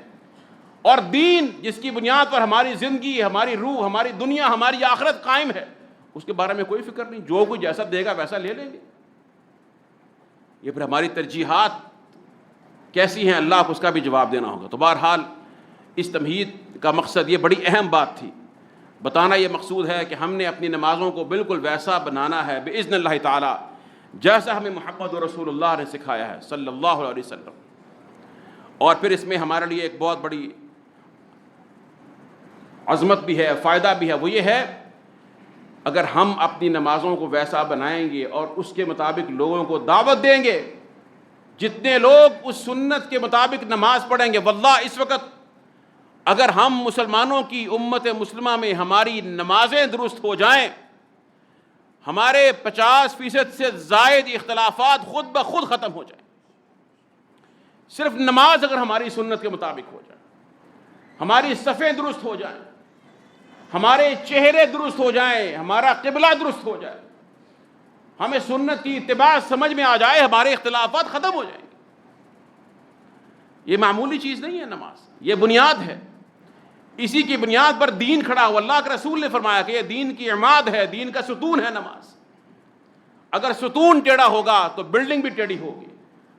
اور دین جس کی بنیاد پر ہماری زندگی، ہماری روح، ہماری دنیا، ہماری آخرت قائم ہے، اس کے بارے میں کوئی فکر نہیں، جو کوئی جیسا دے گا ویسا لے لیں گے۔ یہ پھر ہماری ترجیحات کیسی ہیں، اللہ کو اس کا بھی جواب دینا ہوگا۔ تو بہرحال اس تمہید کا مقصد، یہ بڑی اہم بات تھی، بتانا یہ مقصود ہے کہ ہم نے اپنی نمازوں کو بالکل ویسا بنانا ہے باذن اللہ تعالی جیسا ہمیں محمد رسول اللہ نے سکھایا ہے صلی اللہ علیہ وسلم۔ اور پھر اس میں ہمارے لیے ایک بہت بڑی عظمت بھی ہے، فائدہ بھی ہے، وہ یہ ہے اگر ہم اپنی نمازوں کو ویسا بنائیں گے اور اس کے مطابق لوگوں کو دعوت دیں گے، جتنے لوگ اس سنت کے مطابق نماز پڑھیں گے، واللہ اس وقت اگر ہم مسلمانوں کی امت مسلمہ میں ہماری نمازیں درست ہو جائیں، ہمارے 50% سے زائد اختلافات خود بخود ختم ہو جائیں۔ صرف نماز اگر ہماری سنت کے مطابق ہو جائے، ہماری صفیں درست ہو جائیں، ہمارے چہرے درست ہو جائیں، ہمارا قبلہ درست ہو جائے، ہمیں سنت کی اتباع سمجھ میں آ جائے، ہمارے اختلافات ختم ہو جائیں گے۔ یہ معمولی چیز نہیں ہے نماز، یہ بنیاد ہے۔ اسی کی بنیاد پر دین کھڑا ہوا۔ اللہ کے رسول نے فرمایا کہ یہ دین کی عماد ہے، دین کا ستون ہے نماز۔ اگر ستون ٹیڑھا ہوگا تو بلڈنگ بھی ٹیڑھی ہوگی،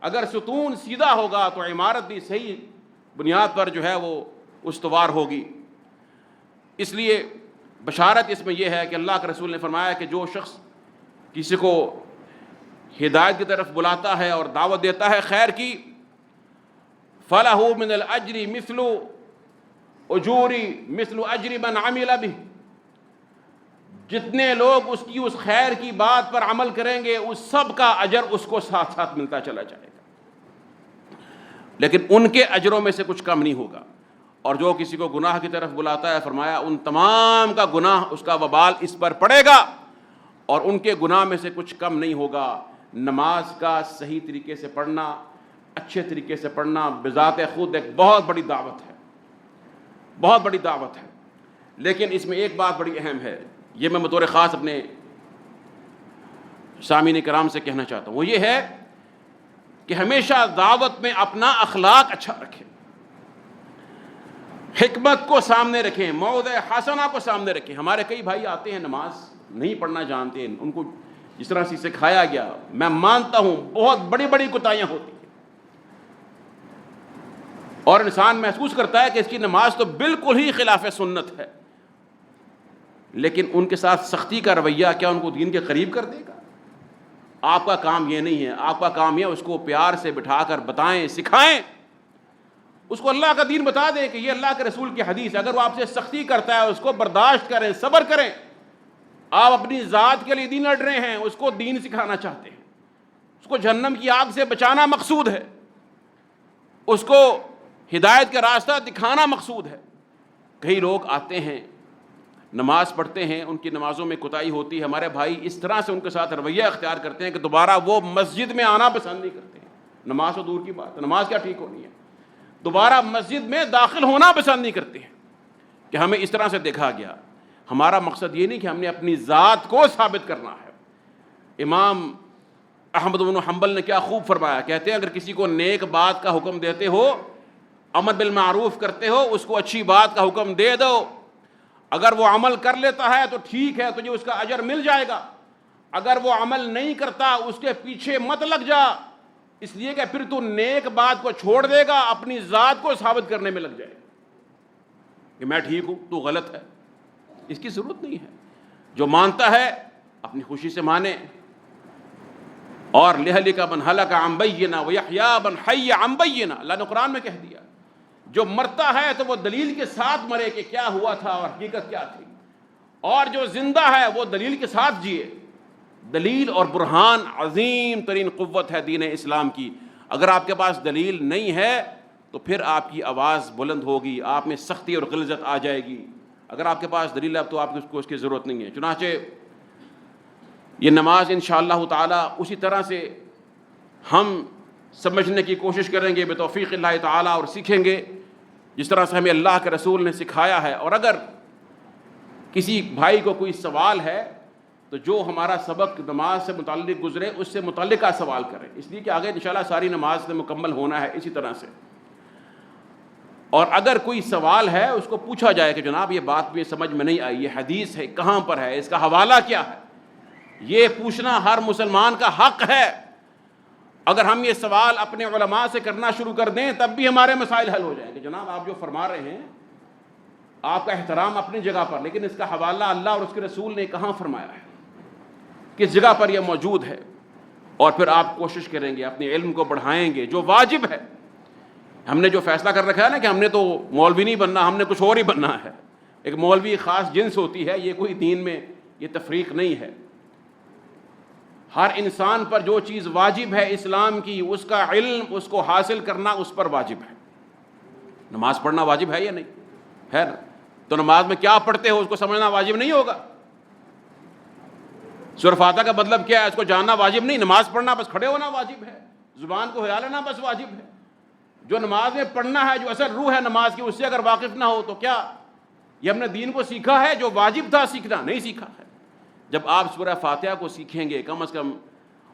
اگر ستون سیدھا ہوگا تو عمارت بھی صحیح بنیاد پر جو ہے وہ استوار ہوگی۔ اس لیے بشارت اس میں یہ ہے کہ اللہ کے رسول نے فرمایا کہ جو شخص کسی کو ہدایت کی طرف بلاتا ہے اور دعوت دیتا ہے خیر کی، فَلَهُ مِنَ الْأَجْرِ مِثْلُ أَجْرِ مَنْ عَمِلَ بِهِ، جتنے لوگ اس کی اس خیر کی بات پر عمل کریں گے اس سب کا اجر اس کو ساتھ ساتھ ملتا چلا جائے گا، لیکن ان کے اجروں میں سے کچھ کم نہیں ہوگا۔ اور جو کسی کو گناہ کی طرف بلاتا ہے، فرمایا ان تمام کا گناہ، اس کا وبال اس پر پڑے گا اور ان کے گناہ میں سے کچھ کم نہیں ہوگا۔ نماز کا صحیح طریقے سے پڑھنا، اچھے طریقے سے پڑھنا بذات خود ایک بہت بڑی دعوت ہے، بہت بڑی دعوت ہے۔ لیکن اس میں ایک بات بڑی اہم ہے، یہ میں بطور خاص اپنے سامعین کرام سے کہنا چاہتا ہوں، وہ یہ ہے کہ ہمیشہ دعوت میں اپنا اخلاق اچھا رکھیں، حکمت کو سامنے رکھیں، موعظہ حسنہ کو سامنے رکھیں۔ ہمارے کئی بھائی آتے ہیں نماز نہیں پڑھنا جانتے ہیں، ان کو جس طرح سے سکھایا گیا، میں مانتا ہوں بہت بڑی بڑی کوتاہیاں ہوتی ہیں، اور انسان محسوس کرتا ہے کہ اس کی نماز تو بالکل ہی خلاف سنت ہے، لیکن ان کے ساتھ سختی کا رویہ کیا ان کو دین کے قریب کر دے گا؟ آپ کا کام یہ نہیں ہے، آپ کا کام یہ اس کو پیار سے بٹھا کر بتائیں، سکھائیں، اس کو اللہ کا دین بتا دیں کہ یہ اللہ کے رسول کی حدیث ہے۔ اگر وہ آپ سے سختی کرتا ہے اس کو برداشت کریں، صبر کریں۔ آپ اپنی ذات کے لیے دین لڑ رہے ہیں، اس کو دین سکھانا چاہتے ہیں، اس کو جہنم کی آگ سے بچانا مقصود ہے، اس کو ہدایت کا راستہ دکھانا مقصود ہے۔ کئی لوگ آتے ہیں نماز پڑھتے ہیں، ان کی نمازوں میں کوتاہی ہوتی ہے، ہمارے بھائی اس طرح سے ان کے ساتھ رویہ اختیار کرتے ہیں کہ دوبارہ وہ مسجد میں آنا پسند نہیں کرتے ہیں۔ نماز تو دور کی بات ہے، نماز کیا ٹھیک ہونی ہے، دوبارہ مسجد میں داخل ہونا پسند نہیں کرتے ہیں کہ ہمیں اس طرح سے دیکھا گیا۔ ہمارا مقصد یہ نہیں کہ ہم نے اپنی ذات کو ثابت کرنا ہے۔ امام احمد بن حنبل نے کیا خوب فرمایا، کہتے ہیں اگر کسی کو نیک بات کا حکم دیتے ہو، امر بالمعروف کرتے ہو، اس کو اچھی بات کا حکم دے دو، اگر وہ عمل کر لیتا ہے تو ٹھیک ہے، تجھے اس کا اجر مل جائے گا، اگر وہ عمل نہیں کرتا اس کے پیچھے مت لگ جا، اس لیے کہ پھر تو نیک بات کو چھوڑ دے گا، اپنی ذات کو ثابت کرنے میں لگ جائے گا کہ میں ٹھیک ہوں تو غلط ہے۔ اس کی ضرورت نہیں ہے، جو مانتا ہے اپنی خوشی سے مانے۔ اور لِيَهْلِكَ مَنْ هَلَكَ عَنْ بَيِّنَةٍ وَيَحْيَىٰ مَنْ حَيَّ عَنْ بَيِّنَةٍ، اللہ نے قرآن میں کہہ دیا جو مرتا ہے تو وہ دلیل کے ساتھ مرے کہ کیا ہوا تھا اور حقیقت کیا تھی، اور جو زندہ ہے وہ دلیل کے ساتھ جیے۔ دلیل اور برہان عظیم ترین قوت ہے دین اسلام کی۔ اگر آپ کے پاس دلیل نہیں ہے تو پھر آپ کی آواز بلند ہوگی، آپ میں سختی اور غلظت آ جائے گی۔ اگر آپ کے پاس دلیل ہے تو آپ کو اس کی ضرورت نہیں ہے۔ چنانچہ یہ نماز انشاءاللہ تعالی اسی طرح سے ہم سمجھنے کی کوشش کریں گے بتوفیق اللہ تعالی، اور سیکھیں گے جس طرح سے ہمیں اللہ کے رسول نے سکھایا ہے۔ اور اگر کسی بھائی کو کوئی سوال ہے تو جو ہمارا سبق نماز سے متعلق گزرے اس سے متعلقہ سوال کریں، اس لیے کہ آگے انشاءاللہ ساری نماز سے مکمل ہونا ہے اسی طرح سے۔ اور اگر کوئی سوال ہے اس کو پوچھا جائے کہ جناب یہ بات بھی سمجھ میں نہیں آئی، یہ حدیث ہے کہاں پر ہے، اس کا حوالہ کیا ہے، یہ پوچھنا ہر مسلمان کا حق ہے۔ اگر ہم یہ سوال اپنے علماء سے کرنا شروع کر دیں تب بھی ہمارے مسائل حل ہو جائیں گے۔ جناب آپ جو فرما رہے ہیں آپ کا احترام اپنی جگہ پر، لیکن اس کا حوالہ اللہ اور اس کے رسول نے کہاں فرمایا ہے، کس جگہ پر یہ موجود ہے، اور پھر آپ کوشش کریں گے اپنے علم کو بڑھائیں گے۔ جو واجب ہے، ہم نے جو فیصلہ کر رکھا ہے نا کہ ہم نے تو مولوی نہیں بننا، ہم نے کچھ اور ہی بننا ہے، ایک مولوی خاص جنس ہوتی ہے، یہ کوئی دین میں یہ تفریق نہیں ہے۔ ہر انسان پر جو چیز واجب ہے اسلام کی، اس کا علم، اس کو حاصل کرنا اس پر واجب ہے۔ نماز پڑھنا واجب ہے یا نہیں ہے نا؟ تو نماز میں کیا پڑھتے ہو اس کو سمجھنا واجب نہیں ہوگا؟ سورہ فاتحہ کا مطلب کیا ہے اس کو جاننا واجب نہیں، نماز پڑھنا بس کھڑے ہونا واجب ہے، زبان کو ہلا لینا بس واجب ہے۔ جو نماز میں پڑھنا ہے، جو اصل روح ہے نماز کی، اس سے اگر واقف نہ ہو تو کیا یہ ہم نے دین کو سیکھا ہے؟ جو واجب تھا سیکھنا نہیں سیکھا ہے۔ جب آپ سورہ فاتحہ کو سیکھیں گے کم از کم،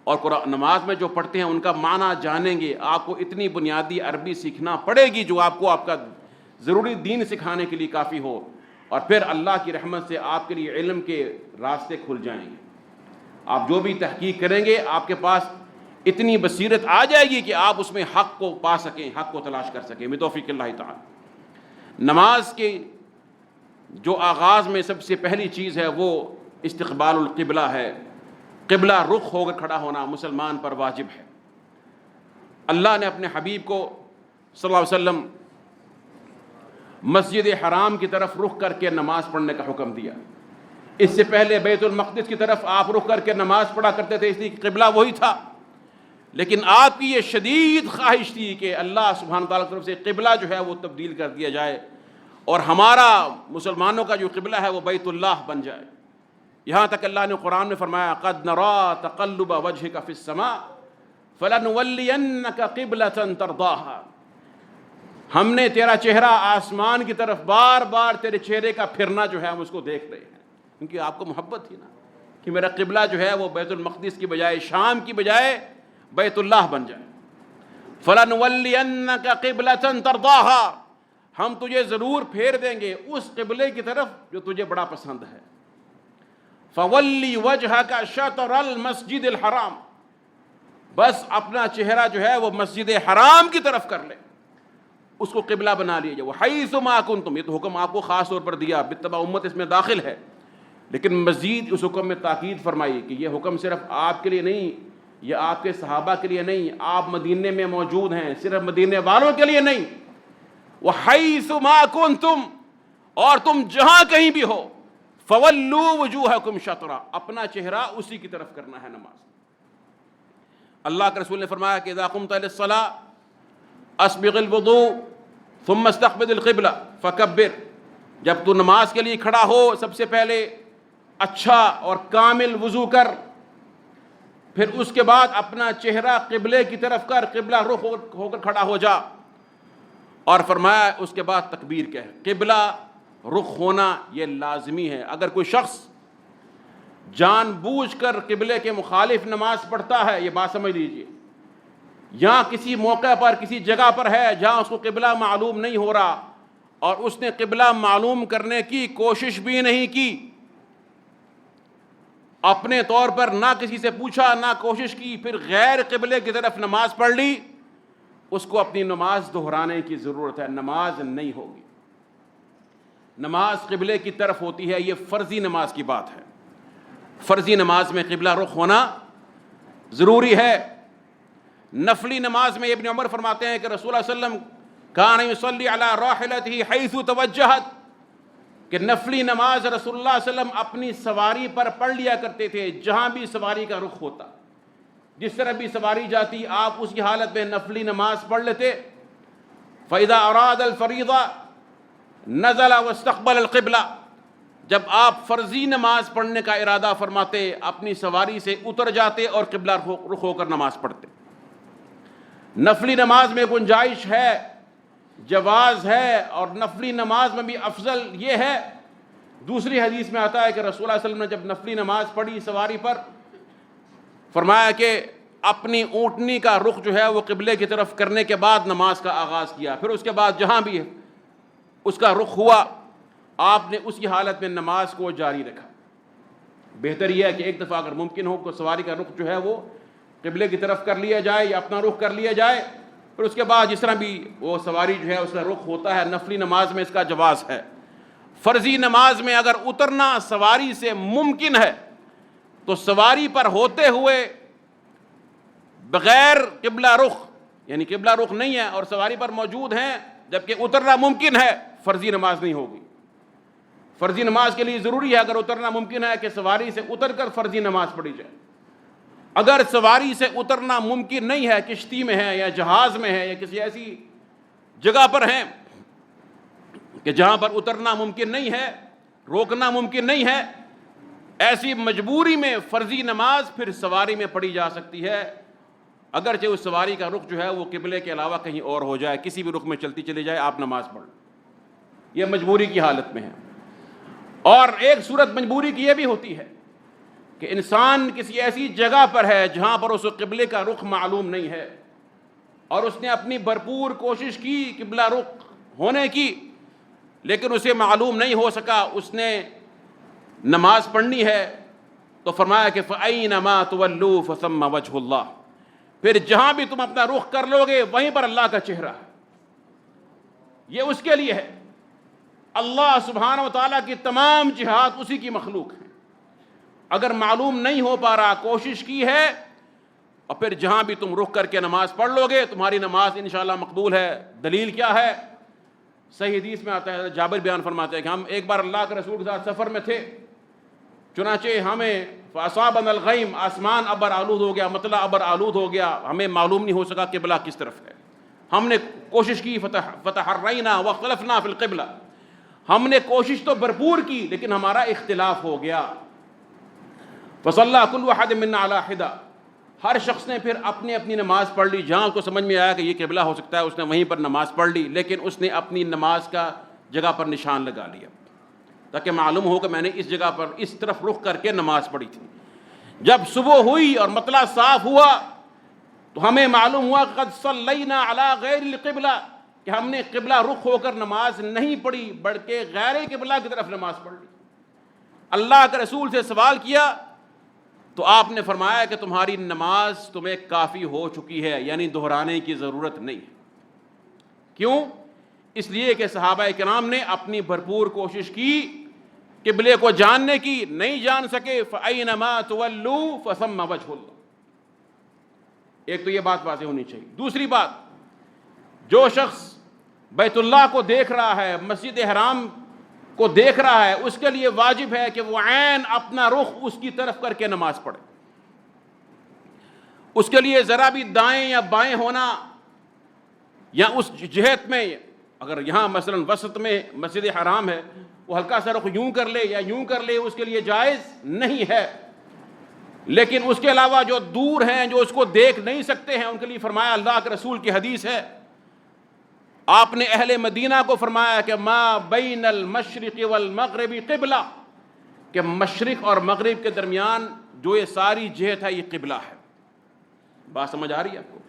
اور قرآن نماز میں جو پڑھتے ہیں ان کا معنی جانیں گے، آپ کو اتنی بنیادی عربی سیکھنا پڑے گی جو آپ کو آپ کا ضروری دین سکھانے کے لیے کافی ہو، اور پھر اللہ کی رحمت سے آپ کے لیے علم کے راستے کھل جائیں گے۔ آپ جو بھی تحقیق کریں گے آپ کے پاس اتنی بصیرت آ جائے گی کہ آپ اس میں حق کو پا سکیں، حق کو تلاش کر سکیں بتوفیق اللہ تعالی۔ نماز کے جو آغاز میں سب سے پہلی چیز ہے وہ استقبال القبلہ ہے۔ قبلہ رخ ہو کر کھڑا ہونا مسلمان پر واجب ہے۔ اللہ نے اپنے حبیب کو صلی اللہ علیہ وسلم مسجد حرام کی طرف رخ کر کے نماز پڑھنے کا حکم دیا۔ اس سے پہلے بیت المقدس کی طرف آپ رخ کر کے نماز پڑھا کرتے تھے، اس لیے قبلہ وہی تھا، لیکن آپ کی یہ شدید خواہش تھی کہ اللہ سبحانہ تعالیٰ کی طرف سے قبلہ جو ہے وہ تبدیل کر دیا جائے، اور ہمارا مسلمانوں کا جو قبلہ ہے وہ بیت اللہ بن جائے۔ یہاں تک اللہ نے قرآن میں فرمایا قد نرا تقلب وجهك في السماء فلنولینک قبلۃ ترضاها، ہم نے تیرا چہرہ آسمان کی طرف بار بار تیرے چہرے کا پھرنا جو ہے ہم اس کو دیکھ رہے ہیں، کیونکہ آپ کو محبت تھی نا کہ میرا قبلہ جو ہے وہ بیت المقدس کی بجائے، شام کی بجائے بیت اللہ بن جائے۔ فلنولینک قبلۃ ترضاها، ہم تجھے ضرور پھیر دیں گے اس قبلے کی طرف جو تجھے بڑا پسند ہے۔ فولی وجہک شطر المسجد الحرام، بس اپنا چہرہ جو ہے وہ مسجد حرام کی طرف کر لے، اس کو قبلہ بنا لیجیے۔ وحیث ما کنتم، یہ تو حکم آپ کو خاص طور پر دیا، باتباع امت اس میں داخل ہے، لیکن مزید اس حکم میں تاکید فرمائی کہ یہ حکم صرف آپ کے لیے نہیں، یہ آپ کے صحابہ کے لیے نہیں، آپ مدینے میں موجود ہیں، صرف مدینے والوں کے لیے نہیں۔ وحیث ما کنتم، اور تم جہاں کہیں بھی ہو، فولوا وجوہکم شطرا، اپنا چہرہ اسی کی طرف کرنا ہے نماز۔ اللہ کے رسول نے فرمایا کہ اذا قمت الى الصلاة اسبغ الوضوء ثم استقبل القبلہ فکبر، جب تو نماز کے لیے کھڑا ہو سب سے پہلے اچھا اور کامل وضو کر، پھر اس کے بعد اپنا چہرہ قبلے کی طرف کر، قبلہ رخ ہو کر کھڑا ہو جا، اور فرمایا اس کے بعد تکبیر کہہ۔ قبلہ رخ ہونا یہ لازمی ہے۔ اگر کوئی شخص جان بوجھ کر قبلے کے مخالف نماز پڑھتا ہے، یہ بات سمجھ لیجئے، یا کسی موقع پر کسی جگہ پر ہے جہاں اس کو قبلہ معلوم نہیں ہو رہا اور اس نے قبلہ معلوم کرنے کی کوشش بھی نہیں کی، اپنے طور پر نہ کسی سے پوچھا نہ کوشش کی، پھر غیر قبلے کی طرف نماز پڑھ لی، اس کو اپنی نماز دہرانے کی ضرورت ہے، نماز نہیں ہوگی۔ نماز قبلے کی طرف ہوتی ہے، یہ فرضی نماز کی بات ہے۔ فرضی نماز میں قبلہ رخ ہونا ضروری ہے۔ نفلی نماز میں ابن عمر فرماتے ہیں کہ رسول اللہ صلی اللہ علیہ وسلم کان یصلی علی راحلتہ حیث توجہت، کہ نفلی نماز رسول اللہ صلی اللہ علیہ وسلم اپنی سواری پر پڑھ لیا کرتے تھے، جہاں بھی سواری کا رخ ہوتا، جس طرح بھی سواری جاتی آپ اس کی حالت میں نفلی نماز پڑھ لیتے۔ فَإِذَا أَرَادَ الْفَرِيضَةَ نَزَلَ وَاسْتَقْبَلَ الْقِبْلَةَ، جب آپ فرضی نماز پڑھنے کا ارادہ فرماتے اپنی سواری سے اتر جاتے اور قبلہ رخ ہو کر نماز پڑھتے۔ نفلی نماز میں گنجائش ہے، جواز ہے، اور نفلی نماز میں بھی افضل یہ ہے، دوسری حدیث میں آتا ہے کہ رسول اللہ صلی اللہ علیہ وسلم نے جب نفلی نماز پڑھی سواری پر، فرمایا کہ اپنی اونٹنی کا رخ جو ہے وہ قبلے کی طرف کرنے کے بعد نماز کا آغاز کیا، پھر اس کے بعد جہاں بھی اس کا رخ ہوا آپ نے اس کی حالت میں نماز کو جاری رکھا۔ بہتر یہ ہے کہ ایک دفعہ اگر ممکن ہو کہ سواری کا رخ جو ہے وہ قبلے کی طرف کر لیا جائے یا اپنا رخ کر لیا جائے، پھر اس کے بعد جس طرح بھی وہ سواری جو ہے اس کا رخ ہوتا ہے۔ نفلی نماز میں اس کا جواز ہے۔ فرضی نماز میں اگر اترنا سواری سے ممکن ہے تو سواری پر ہوتے ہوئے بغیر قبلہ رخ، یعنی قبلہ رخ نہیں ہے اور سواری پر موجود ہیں جبکہ اترنا ممکن ہے، فرضی نماز نہیں ہوگی۔ فرضی نماز کے لیے ضروری ہے اگر اترنا ممکن ہے کہ سواری سے اتر کر فرضی نماز پڑھی جائے۔ اگر سواری سے اترنا ممکن نہیں ہے، کشتی میں ہے یا جہاز میں ہے یا کسی ایسی جگہ پر ہیں کہ جہاں پر اترنا ممکن نہیں ہے، روکنا ممکن نہیں ہے، ایسی مجبوری میں فرضی نماز پھر سواری میں پڑھی جا سکتی ہے، اگرچہ اس سواری کا رخ جو ہے وہ قبلے کے علاوہ کہیں اور ہو جائے، کسی بھی رخ میں چلتی چلی جائے، آپ نماز پڑھ، یہ مجبوری کی حالت میں ہے۔ اور ایک صورت مجبوری کی یہ بھی ہوتی ہے کہ انسان کسی ایسی جگہ پر ہے جہاں پر اس قبلے کا رخ معلوم نہیں ہے اور اس نے اپنی بھرپور کوشش کی قبلہ رخ ہونے کی، لیکن اسے معلوم نہیں ہو سکا، اس نے نماز پڑھنی ہے، تو فرمایا کہ فَأَيْنَمَا تُوَلُّوا فَثَمَّ وَجْهُ اللَّهِ، پھر جہاں بھی تم اپنا رخ کر لو گے وہیں پر اللہ کا چہرہ ہے، یہ اس کے لیے ہے۔ اللہ سبحانہ و تعالیٰ کی تمام جہات اسی کی مخلوق ہیں، اگر معلوم نہیں ہو پا رہا کوشش کی ہے اور پھر جہاں بھی تم رخ کر کے نماز پڑھ لو گے تمہاری نماز انشاءاللہ مقبول ہے۔ دلیل کیا ہے؟ صحیح حدیث میں آتا ہے، جابر بیان فرماتے ہیں کہ ہم ایک بار اللہ کے رسول کے ساتھ سفر میں تھے، چنانچہ ہمیں فَأَصَابَنَا الْغَيْمُ، آسمان ابر آلود ہو گیا، مطلع ابر آلود ہو گیا، ہمیں معلوم نہیں ہو سکا قبلہ کس طرف ہے۔ ہم نے کوشش کی، فَتَحَرَّيْنَا وَاخْتَلَفْنَا فِي الْقِبْلَةِ، ہم نے کوشش تو بھرپور کی لیکن ہمارا اختلاف ہو گیا۔ فَصَلَّى كُلُّ وَاحِدٍ مِّنَّا عَلَىٰ حِدَةٍ، ہر شخص نے پھر اپنی اپنی نماز پڑھ لی، جہاں اس کو سمجھ میں آیا کہ یہ قبلہ ہو سکتا ہے اس نے وہیں پر نماز پڑھ لی، لیکن اس نے اپنی نماز کا جگہ پر نشان لگا لیا تاکہ معلوم ہو کہ میں نے اس جگہ پر اس طرف رخ کر کے نماز پڑھی تھی۔ جب صبح ہوئی اور مطلع صاف ہوا تو ہمیں معلوم ہوا قد صلینا علی غیر القبلہ، کہ ہم نے قبلہ رخ ہو کر نماز نہیں پڑھی بلکہ غیر قبلہ کی طرف نماز پڑھ لی۔ اللہ کے رسول سے سوال کیا تو آپ نے فرمایا کہ تمہاری نماز تمہیں کافی ہو چکی ہے، یعنی دہرانے کی ضرورت نہیں ہے۔ کیوں؟ اس لیے کہ صحابہ کرام نے اپنی بھرپور کوشش کی، قبلے کو جاننے کی، نہیں جان سکے فَأَيْنَمَا تُوَلُّوا فَثَمَّ وَجْهُ اللَّهِ۔ ایک تو یہ بات واضح ہونی چاہیے۔ دوسری بات، جو شخص بیت اللہ کو دیکھ رہا ہے، مسجد حرام کو دیکھ رہا ہے، اس کے لیے واجب ہے کہ وہ عین اپنا رخ اس کی طرف کر کے نماز پڑھے۔ اس کے لیے ذرا بھی دائیں یا بائیں ہونا یا اس جہت میں، اگر یہاں مثلا وسط میں مسجد حرام ہے، وہ ہلکا سا رخ یوں کر لے یا یوں کر لے، اس کے لیے جائز نہیں ہے۔ لیکن اس کے علاوہ جو دور ہیں، جو اس کو دیکھ نہیں سکتے ہیں، ان کے لیے فرمایا، اللہ کے رسول کی حدیث ہے، آپ نے اہل مدینہ کو فرمایا کہ ما بین المشرق والمغرب قبلہ، کہ مشرق اور مغرب کے درمیان جو یہ ساری جہت ہے یہ قبلہ ہے۔ بات سمجھ آ رہی ہے آپ کو؟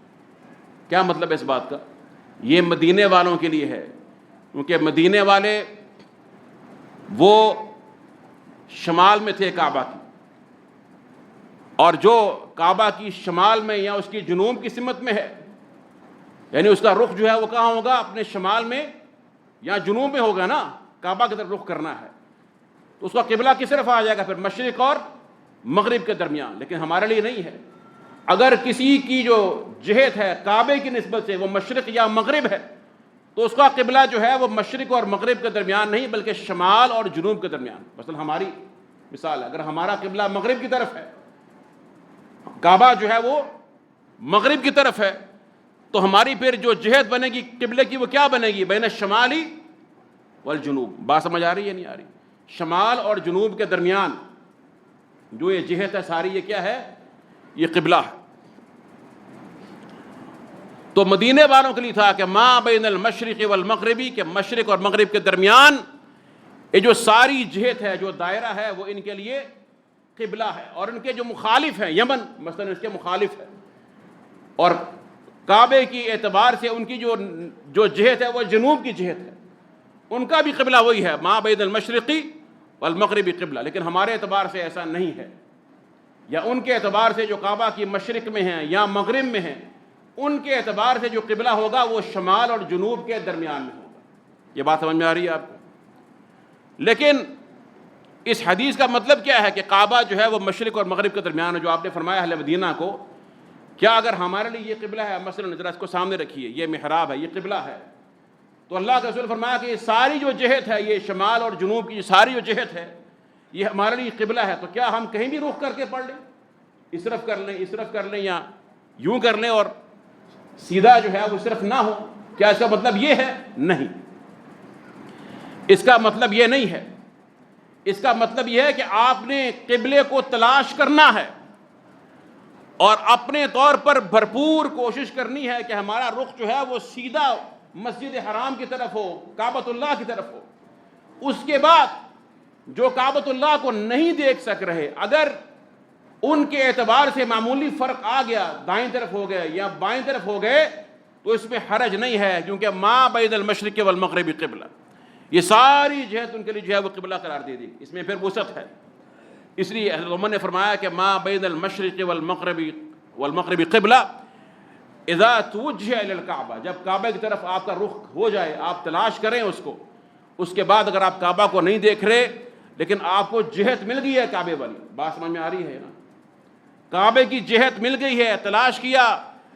کیا مطلب ہے اس بات کا؟ یہ مدینے والوں کے لیے ہے، کیونکہ مدینے والے وہ شمال میں تھے کعبہ کی، اور جو کعبہ کی شمال میں یا اس کی جنوب کی سمت میں ہے، یعنی اس کا رخ جو ہے وہ کہاں ہوگا؟ اپنے شمال میں یا جنوب میں ہوگا نا، کعبہ کی طرف رخ کرنا ہے، تو اس کا قبلہ کس طرف آ جائے گا؟ پھر مشرق اور مغرب کے درمیان۔ لیکن ہمارے لیے نہیں ہے۔ اگر کسی کی جو جہت ہے کعبے کی نسبت سے وہ مشرق یا مغرب ہے، تو اس کا قبلہ جو ہے وہ مشرق اور مغرب کے درمیان نہیں بلکہ شمال اور جنوب کے درمیان۔ مثلا ہماری مثال ہے، اگر ہمارا قبلہ مغرب کی طرف ہے، کعبہ جو ہے وہ مغرب کی طرف ہے، تو ہماری پھر جو جہت بنے گی قبلے کی وہ کیا بنے گی؟ بین الشمالی والجنوب۔ بات سمجھ آ رہی ہے نہیں آ رہی؟ شمال اور جنوب کے درمیان جو یہ جہت ہے ساری، یہ کیا ہے؟ یہ قبلہ ہے۔ تو مدینے والوں کے لیے تھا کہ ما بین المشرق والمغربی، کہ مشرق اور مغرب کے درمیان یہ جو ساری جہت ہے، جو دائرہ ہے، وہ ان کے لیے قبلہ ہے۔ اور ان کے جو مخالف ہیں، یمن مثلا اس کے مخالف ہے، اور کعبے کی اعتبار سے ان کی جو جہت ہے وہ جنوب کی جہت ہے، ان کا بھی قبلہ وہی ہے، ما بین المشرقی والمغربی قبلہ۔ لیکن ہمارے اعتبار سے ایسا نہیں ہے، یا ان کے اعتبار سے جو کعبہ کی مشرق میں ہیں یا مغرب میں ہیں، ان کے اعتبار سے جو قبلہ ہوگا وہ شمال اور جنوب کے درمیان میں ہوگا۔ یہ بات سمجھ میں آ رہی ہے آپ کو؟ لیکن اس حدیث کا مطلب کیا ہے کہ کعبہ جو ہے وہ مشرق اور مغرب کے درمیان ہے، جو آپ نے فرمایا اہل مدینہ کو، کیا اگر ہمارے لیے یہ قبلہ ہے؟ مثلا ذرا اس کو سامنے رکھیے، یہ محراب ہے، یہ قبلہ ہے، تو اللہ کے رسول فرمایا کہ یہ ساری جو جہت ہے، یہ شمال اور جنوب کی ساری جو جہت ہے، یہ ہمارے لیے قبلہ ہے۔ تو کیا ہم کہیں بھی رخ کر کے پڑھ لیں، اس طرف کر لیں، اس طرف کر لیں، یا یوں کر لیں اور سیدھا جو ہے وہ صرف نہ ہو؟ کیا اس کا مطلب یہ ہے؟ نہیں، اس کا مطلب یہ نہیں ہے۔ اس کا مطلب یہ ہے کہ آپ نے قبلے کو تلاش کرنا ہے اور اپنے طور پر بھرپور کوشش کرنی ہے کہ ہمارا رخ جو ہے وہ سیدھا مسجد حرام کی طرف ہو، کعبۃ اللہ کی طرف ہو۔ اس کے بعد جو کعبۃ اللہ کو نہیں دیکھ سک رہے، اگر ان کے اعتبار سے معمولی فرق آ گیا، دائیں طرف ہو گئے یا بائیں طرف ہو گئے، تو اس میں حرج نہیں ہے، کیونکہ ما بین المشرق والمغرب قبلہ، یہ ساری جہت ان کے لیے جو ہے وہ قبلہ قرار دے دی، اس میں پھر وسعت ہے۔ اس لیے حضرت عمر نے فرمایا کہ ما بین المشرق والمغرب قبلہ اذا توجہ الی الکعبہ، جب کعبہ کی طرف آپ کا رخ ہو جائے، آپ تلاش کریں اس کو، اس کے بعد اگر آپ کعبہ کو نہیں دیکھ رہے لیکن آپ کو جہت مل گئی ہے کعبے والی، بات سمجھ میں آ رہی ہے نا؟ کعبے کی جہت مل گئی ہے، تلاش کیا،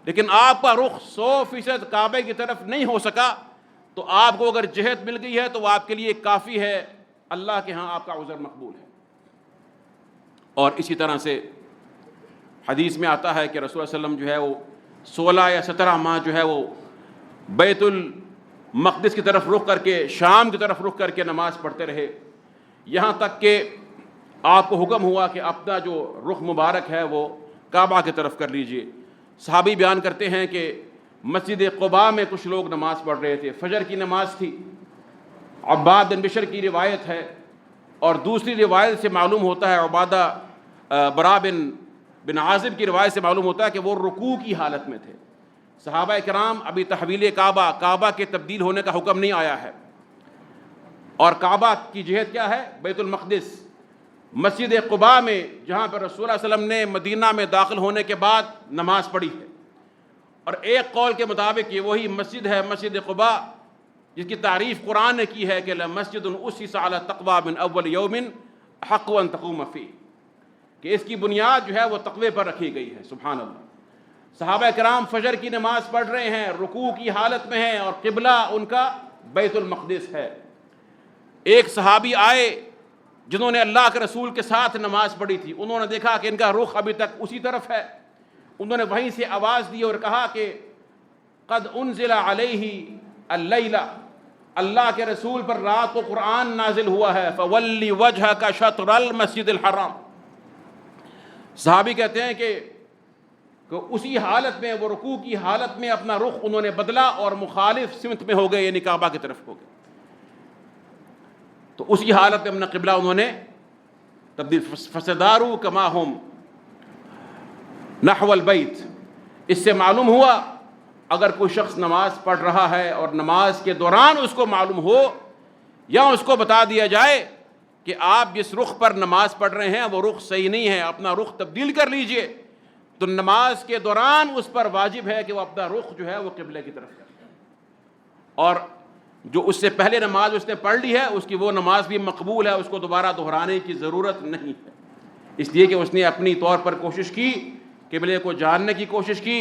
لیکن آپ کا رخ 100% کعبے کی طرف نہیں ہو سکا، تو آپ کو اگر جہت مل گئی ہے تو وہ آپ کے لیے کافی ہے، اللہ کے ہاں آپ کا عذر مقبول ہے۔ اور اسی طرح سے حدیث میں آتا ہے کہ رسول اللہ علیہ وسلم جو ہے وہ 16 یا 17 ماہ جو ہے وہ بیت المقدس کی طرف رخ کر کے، شام کی طرف رخ کر کے نماز پڑھتے رہے، یہاں تک کہ آپ کو حکم ہوا کہ اپنا جو رخ مبارک ہے وہ کعبہ کی طرف کر لیجئے۔ صحابی بیان کرتے ہیں کہ مسجد قباء میں کچھ لوگ نماز پڑھ رہے تھے، فجر کی نماز تھی، عباد بن بشر کی روایت ہے، اور دوسری روایت سے معلوم ہوتا ہے، عبادہ برا بن عازب کی روایت سے معلوم ہوتا ہے کہ وہ رکوع کی حالت میں تھے۔ صحابہ کرام ابھی تحویل کعبہ کے تبدیل ہونے کا حکم نہیں آیا ہے، اور کعبہ کی جہت کیا ہے؟ بیت المقدس۔ مسجد قباء میں جہاں پر رسول اللہ علیہ وسلم نے مدینہ میں داخل ہونے کے بعد نماز پڑھی ہے، اور ایک قول کے مطابق یہ وہی مسجد ہے، مسجد قباء، جس کی تعریف قرآن نے کی ہے کہ لَمَسْجِدٌ أُسِّسَ عَلَى التَّقْوَىٰ مِنْ أَوَّلِ يَوْمٍ أَحَقُّ أَن تَقُومَ فِيهِ، کہ اس کی بنیاد جو ہے وہ تقوی پر رکھی گئی ہے۔ سبحان اللہ۔ صحابہ کرام فجر کی نماز پڑھ رہے ہیں، رکوع کی حالت میں ہیں، اور قبلہ ان کا بیت المقدس ہے۔ ایک صحابی آئے جنہوں نے اللہ کے رسول کے ساتھ نماز پڑھی تھی، انہوں نے دیکھا کہ ان کا رخ ابھی تک اسی طرف ہے، انہوں نے وہیں سے آواز دی اور کہا کہ قد انزل علیہ اللیلہ، اللہ کے رسول پر رات کو قرآن نازل ہوا ہے، فولی وجہک شطر المسجد الحرام۔ صحابی کہتے ہیں کہ کہ اسی حالت میں وہ رکوع کی حالت میں اپنا رخ انہوں نے بدلا اور مخالف سمت میں ہو گئے، یعنی کعبہ کی طرف ہو گئے. تو اسی حالت میں اپنا قبلہ انہوں نے تبدیل. فَسَدَارُوا كَمَا هُمْ نَحْوَ الْبَيْتِ. اس سے معلوم ہوا اگر کوئی شخص نماز پڑھ رہا ہے اور نماز کے دوران اس کو معلوم ہو یا اس کو بتا دیا جائے کہ آپ جس رخ پر نماز پڑھ رہے ہیں وہ رخ صحیح نہیں ہے، اپنا رخ تبدیل کر لیجئے، تو نماز کے دوران اس پر واجب ہے کہ وہ اپنا رخ جو ہے وہ قبلے کی طرف کرے. اور جو اس سے پہلے نماز اس نے پڑھ لی ہے اس کی وہ نماز بھی مقبول ہے، اس کو دوبارہ دہرانے کی ضرورت نہیں ہے، اس لیے کہ اس نے اپنی طور پر کوشش کی، قبلے کو جاننے کی کوشش کی،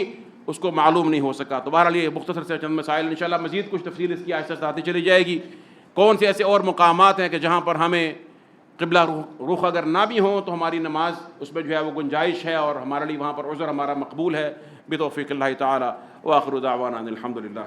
اس کو معلوم نہیں ہو سکا. تو بہرحال یہ مختصر سے چند مسائل، انشاءاللہ مزید کچھ تفصیل اس کی آہستہ آتی چلی جائے گی. کون سے ایسے اور مقامات ہیں کہ جہاں پر ہمیں قبلہ رخ اگر نہ بھی ہوں تو ہماری نماز اس میں جو ہے وہ گنجائش ہے اور ہمارے لیے وہاں پر عذر ہمارا مقبول ہے. بتوفیق اللہ تعالی. وآخر دعوانا ان الحمد للہ.